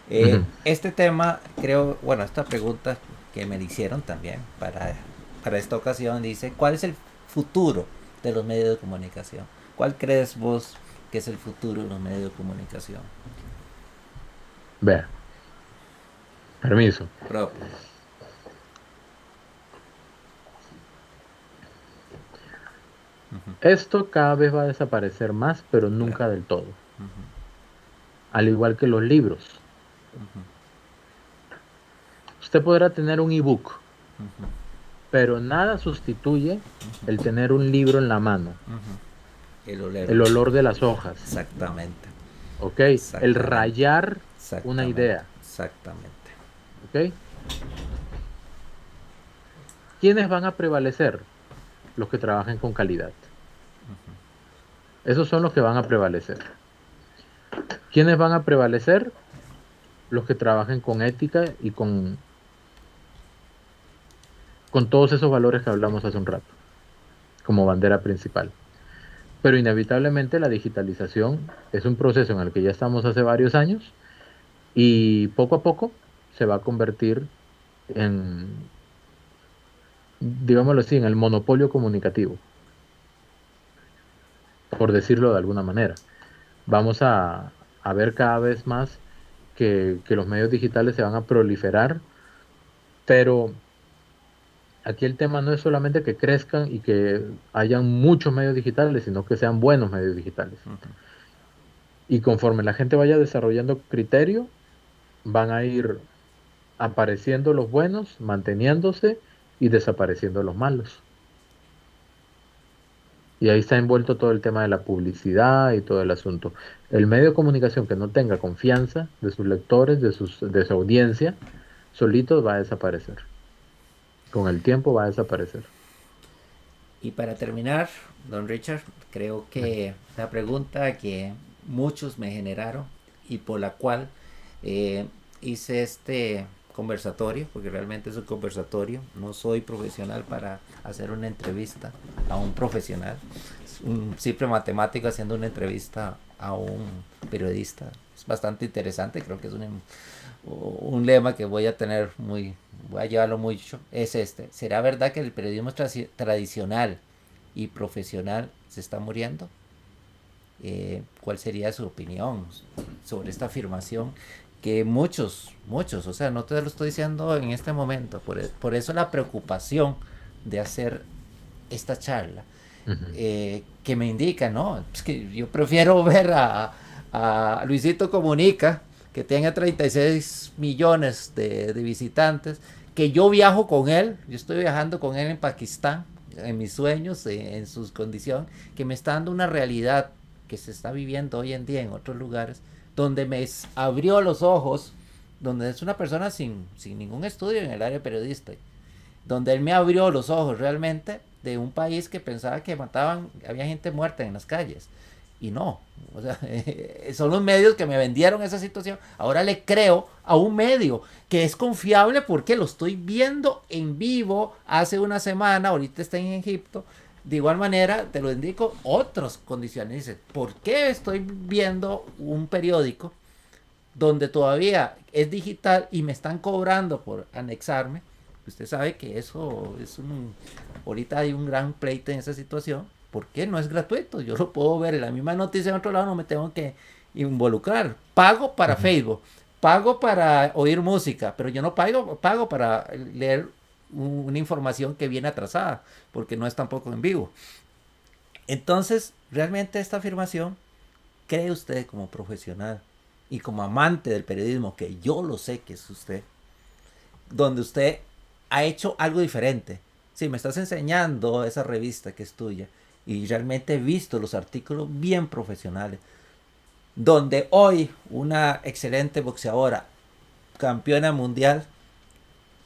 Speaker 2: Ujú.
Speaker 1: Este tema, creo, bueno, esta pregunta que me hicieron también para esta ocasión dice, ¿cuál es el futuro de los medios de comunicación? ¿Cuál crees vos que es el futuro de los medios de comunicación?
Speaker 2: Vea, permiso.
Speaker 1: Propio. Ujú.
Speaker 2: Esto cada vez va a desaparecer más, pero
Speaker 1: Claro.
Speaker 2: nunca del todo.
Speaker 1: Ujú.
Speaker 2: Al igual que los libros.
Speaker 1: Ujú.
Speaker 2: Usted podrá tener un ebook,
Speaker 1: Ujú.
Speaker 2: pero nada sustituye el
Speaker 1: Ujú.
Speaker 2: tener un libro en la mano,
Speaker 1: Ujú. El olerlo.
Speaker 2: el olor de las hojas,
Speaker 1: Exactamente.
Speaker 2: ¿ok? El
Speaker 1: Exactamente.
Speaker 2: rayar una
Speaker 1: Exactamente.
Speaker 2: idea,
Speaker 1: Exactamente.
Speaker 2: ¿ok? ¿Quiénes van a prevalecer? Los que trabajen con calidad. Esos son los que van a prevalecer. ¿Quiénes van a prevalecer? Los que trabajen con ética y con todos esos valores que hablamos hace un rato, como bandera principal. Pero inevitablemente la digitalización es un proceso en el que ya estamos hace varios años y poco a poco se va a convertir en, digámoslo así, en el monopolio comunicativo, por decirlo de alguna manera. Vamos a ver cada vez más que los medios digitales se van a proliferar, pero aquí el tema no es solamente que crezcan y que hayan muchos medios digitales, sino que sean buenos medios digitales.
Speaker 1: Ujú.
Speaker 2: Y conforme la gente vaya desarrollando criterio, van a ir apareciendo los buenos, manteniéndose y desapareciendo los malos. Y ahí está envuelto todo el tema de la publicidad y todo el asunto. El medio de comunicación que no tenga confianza de sus lectores, de su audiencia, solito va a desaparecer. Con el tiempo va a desaparecer.
Speaker 1: Y para terminar, don Richard, creo
Speaker 2: Ujú.
Speaker 1: que la pregunta que muchos me generaron y por la cual eh, hice este conversatorio, porque realmente es un conversatorio, no soy profesional para hacer una entrevista a un profesional, es un simple matemático haciendo una entrevista a un periodista. Es bastante interesante, creo que es un lema que voy a llevarlo mucho, es este. ¿Será verdad que el periodismo tradicional y profesional se está muriendo? ¿Cuál sería su opinión sobre esta afirmación? Que muchos, o sea, no te lo estoy diciendo en este momento, por eso la preocupación de hacer esta charla,
Speaker 2: Ujú.
Speaker 1: que me indica, ¿no? Es que yo prefiero ver a Luisito Comunica, que tenga 36 millones de visitantes, que yo viajo con él, yo estoy viajando con él en Pakistán, en mis sueños, en sus condiciones, que me está dando una realidad que se está viviendo hoy en día en otros lugares, donde me abrió los ojos, donde es una persona sin ningún estudio en el área periodista, donde él me abrió los ojos realmente de un país que pensaba que mataban, había gente muerta en las calles. Y no, o sea, son los medios que me vendieron esa situación. Ahora le creo a un medio que es confiable porque lo estoy viendo en vivo hace una semana, ahorita está en Egipto. De igual manera, te lo indico, otras condiciones. Dice, ¿por qué estoy viendo un periódico donde todavía es digital y me están cobrando por anexarme? Usted sabe que eso es un... Ahorita hay un gran pleito en esa situación. ¿Por qué? No es gratuito. Yo lo puedo ver en la misma noticia en otro lado, no me tengo que involucrar. Pago para
Speaker 2: Ujú.
Speaker 1: Facebook, pago para oír música, pero yo no pago para leer una información que viene atrasada, porque no es tampoco en vivo. Entonces, realmente esta afirmación, ¿cree usted como profesional y como amante del periodismo, que yo lo sé que es usted, donde usted ha hecho algo diferente? Sí, me estás enseñando esa revista que es tuya y realmente he visto los artículos bien profesionales, donde hoy una excelente boxeadora, campeona mundial,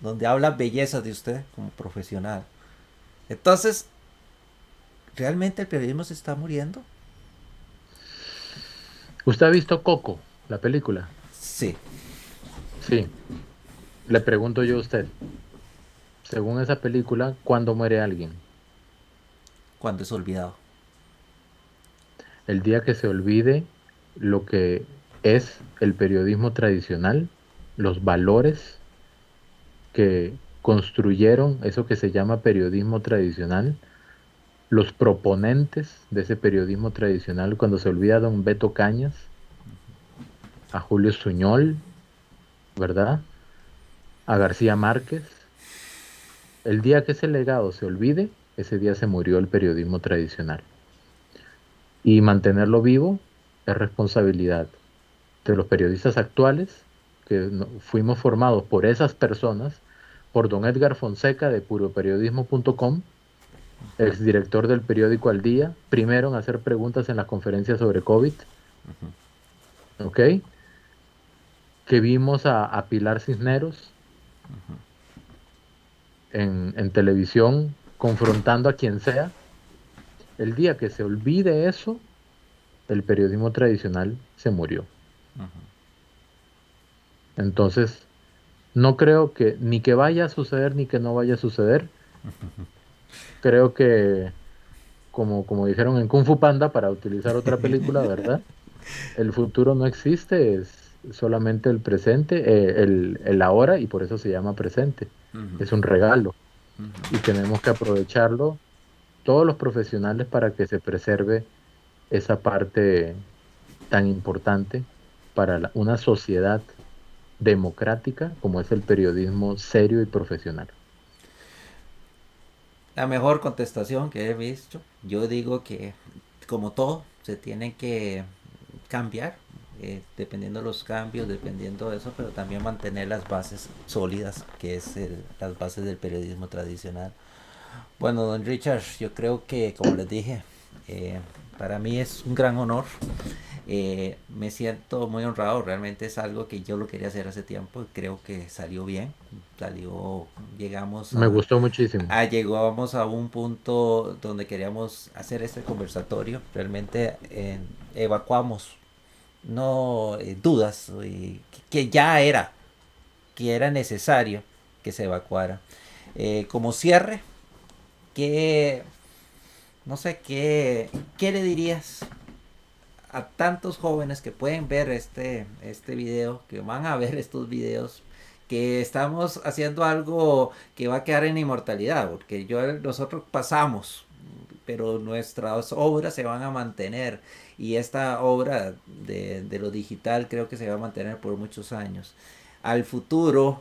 Speaker 1: donde habla bellezas de usted como profesional. Entonces, ¿realmente el periodismo se está muriendo?
Speaker 2: ¿Usted ha visto Coco, la película?
Speaker 1: Sí,
Speaker 2: Sí. Le pregunto yo a usted, según esa película, ¿cuándo muere alguien?
Speaker 1: cuando es olvidado.
Speaker 2: El día que se olvide lo que es el periodismo tradicional, los valores que construyeron eso que se llama periodismo tradicional, los proponentes de ese periodismo tradicional, cuando se olvida a don Beto Cañas, a Julio Suñol, ¿verdad? A García Márquez. El día que ese legado se olvide, ese día se murió el periodismo tradicional. Y mantenerlo vivo es responsabilidad de los periodistas actuales, que fuimos formados por esas personas, por don Edgar Fonseca de puroperiodismo.com, exdirector del periódico Al Día, primero en hacer preguntas en las conferencias sobre COVID, ¿ok? Que vimos a Pilar Cisneros en televisión confrontando a quien sea. El día que se olvide eso, el periodismo tradicional se murió. Entonces, no creo que ni que vaya a suceder ni que no vaya a suceder. Creo que, como dijeron en Kung Fu Panda, para utilizar otra película, ¿verdad? El futuro no existe, es solamente el presente, el ahora, y por eso se llama presente. Es un regalo y tenemos que aprovecharlo todos los profesionales para que se preserve esa parte tan importante para una sociedad democrática como es el periodismo serio y profesional.
Speaker 1: La mejor contestación que he visto, yo digo que como todo, se tiene que cambiar, dependiendo de los cambios, dependiendo de eso, pero también mantener las bases sólidas, que es las bases del periodismo tradicional. Bueno, don Richard, yo creo que, como les dije, eh, para mí es un gran honor. Me siento muy honrado, realmente es algo que yo lo quería hacer hace tiempo, creo que salió bien, salió, llegamos
Speaker 2: Me gustó muchísimo.
Speaker 1: llegamos a un punto donde queríamos hacer este conversatorio, realmente evacuamos no dudas que ya era, que era necesario que se evacuara. Como cierre, ¿qué, no sé, qué le dirías a tantos jóvenes que pueden ver este video, que van a ver estos videos, que estamos haciendo algo que va a quedar en inmortalidad, porque nosotros pasamos, pero nuestras obras se van a mantener y esta obra de lo digital creo que se va a mantener por muchos años. Al futuro,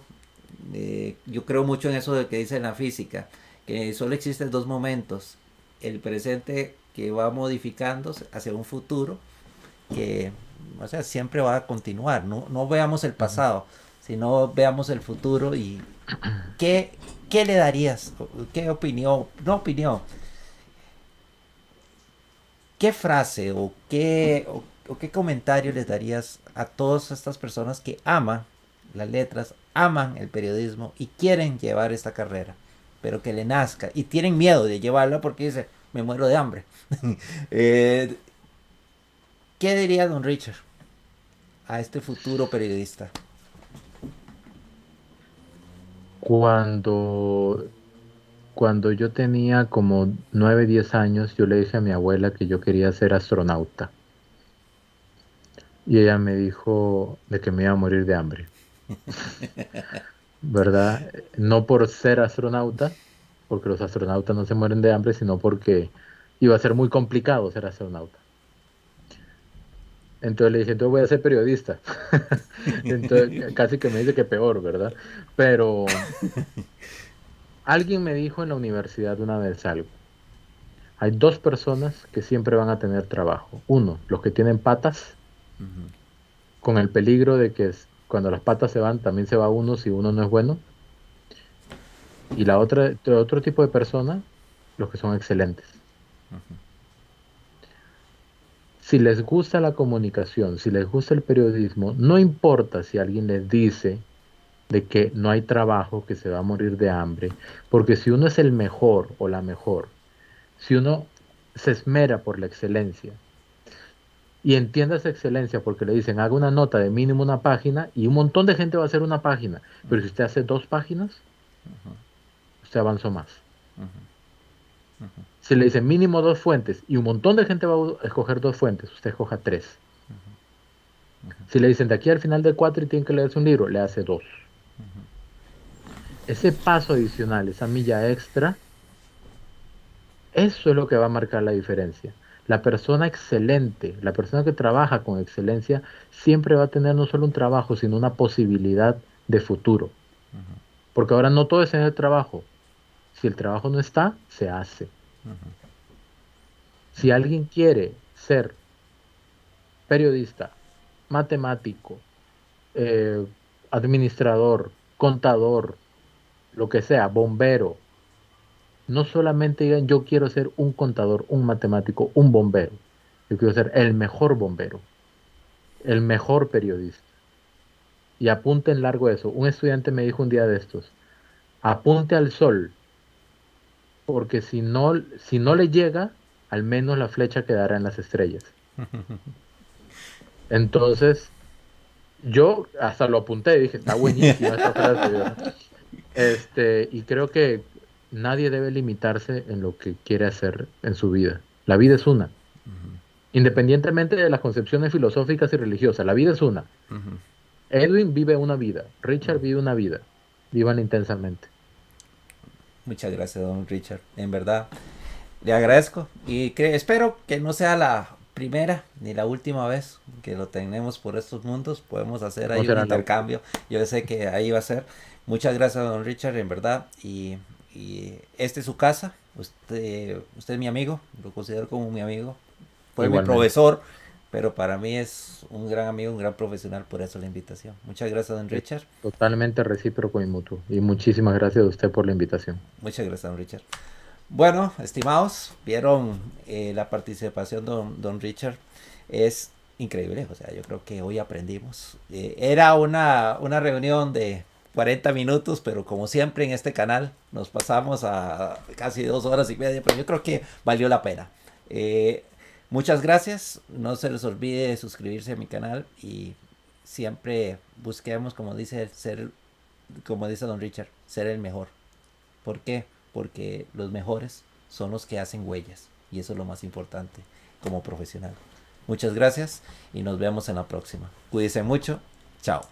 Speaker 1: yo creo mucho en eso de que dice la física, que solo existen dos momentos, el presente que va modificándose hacia un futuro que, o sea, siempre va a continuar. No veamos el
Speaker 2: Ujú.
Speaker 1: pasado, sino veamos el futuro y qué, qué le darías, qué opinión, no opinión, qué frase o qué comentario les darías a todas estas personas que aman las letras, aman el periodismo y quieren llevar esta carrera, pero que le nazca y tienen miedo de llevarla porque dice, me muero de hambre. eh, ¿Qué diría don Richard a este futuro periodista?
Speaker 2: Cuando, cuando yo tenía como 9 10 años, yo le dije a mi abuela que yo quería ser astronauta. Y ella me dijo de que me iba a morir de hambre, ¿verdad? No por ser astronauta, porque los astronautas no se mueren de hambre, sino porque iba a ser muy complicado ser astronauta. Entonces le dije, entonces voy a ser periodista. Entonces casi que me dice que peor, ¿verdad? Pero alguien me dijo en la universidad una vez algo. Hay dos personas que siempre van a tener trabajo. Uno, los que tienen patas,
Speaker 1: Ujú.
Speaker 2: con el peligro de que cuando las patas se van, también se va uno si uno no es bueno. Y la otra, otro tipo de persona, los que son excelentes. Si les gusta la comunicación, si les gusta el periodismo, no importa si alguien les dice de que no hay trabajo, que se va a morir de hambre, porque si uno es el mejor o la mejor, si uno se esmera por la excelencia y entiende esa excelencia porque le dicen haga una nota de mínimo una página y un montón de gente va a hacer una página, pero si usted hace 2 páginas, usted avanzó más. Si le dicen mínimo 2 fuentes y un montón de gente va a escoger 2 fuentes, usted escoja 3. Si le dicen de aquí al final del 4 y tiene que leerse un libro, le hace 2. Ese paso adicional, esa milla extra, eso es lo que va a marcar la diferencia. La persona excelente, la persona que trabaja con excelencia, siempre va a tener no solo un trabajo, sino una posibilidad de futuro. Porque ahora no todo es en el trabajo. Si el trabajo no está, se hace. Si alguien quiere ser periodista, matemático, eh, administrador, contador, lo que sea, bombero, no solamente digan yo quiero ser un contador, un matemático, un bombero. Yo quiero ser el mejor bombero, el mejor periodista. Y apunte en largo eso. Un estudiante me dijo un día de estos, apunte al sol, porque si no le llega, al menos la flecha quedará en las estrellas. Entonces, yo hasta lo apunté y dije, está buenísima esta frase, ¿verdad? Y creo que nadie debe limitarse en lo que quiere hacer en su vida. La vida es una. Independientemente de las concepciones filosóficas y religiosas, la vida es una. Edwin vive una vida, Richard vive una vida. Vivan intensamente.
Speaker 1: Muchas gracias, don Richard. En verdad, le agradezco y espero que no sea la primera ni la última vez que lo tenemos por estos mundos. Podemos hacer
Speaker 2: No
Speaker 1: ahí un
Speaker 2: será la última.
Speaker 1: intercambio. Yo sé que ahí va a ser. Muchas gracias, don Richard, en verdad. Y este es su casa. Usted es mi amigo. Lo considero como mi amigo. Fue mi
Speaker 2: Igualmente.
Speaker 1: profesor, pero para mí es un gran amigo, un gran profesional. Por eso la invitación. Muchas gracias, don
Speaker 2: Es
Speaker 1: Richard.
Speaker 2: totalmente recíproco y mutuo. Y muchísimas gracias a usted por la invitación.
Speaker 1: Muchas gracias, don Richard. Bueno, estimados, vieron la participación de don Richard. Es increíble, o sea, yo creo que hoy aprendimos. Era una reunión de 40 minutos, pero como siempre en este canal nos pasamos a casi 2 horas y media, pero yo creo que valió la pena. Eh, Muchas gracias, no se les olvide suscribirse a mi canal y siempre busquemos, como dice don Richard, ser el mejor. ¿Por qué? Porque los mejores son los que hacen huellas y eso es lo más importante como profesional. Muchas gracias y nos vemos en la próxima. Cuídense mucho. Chao.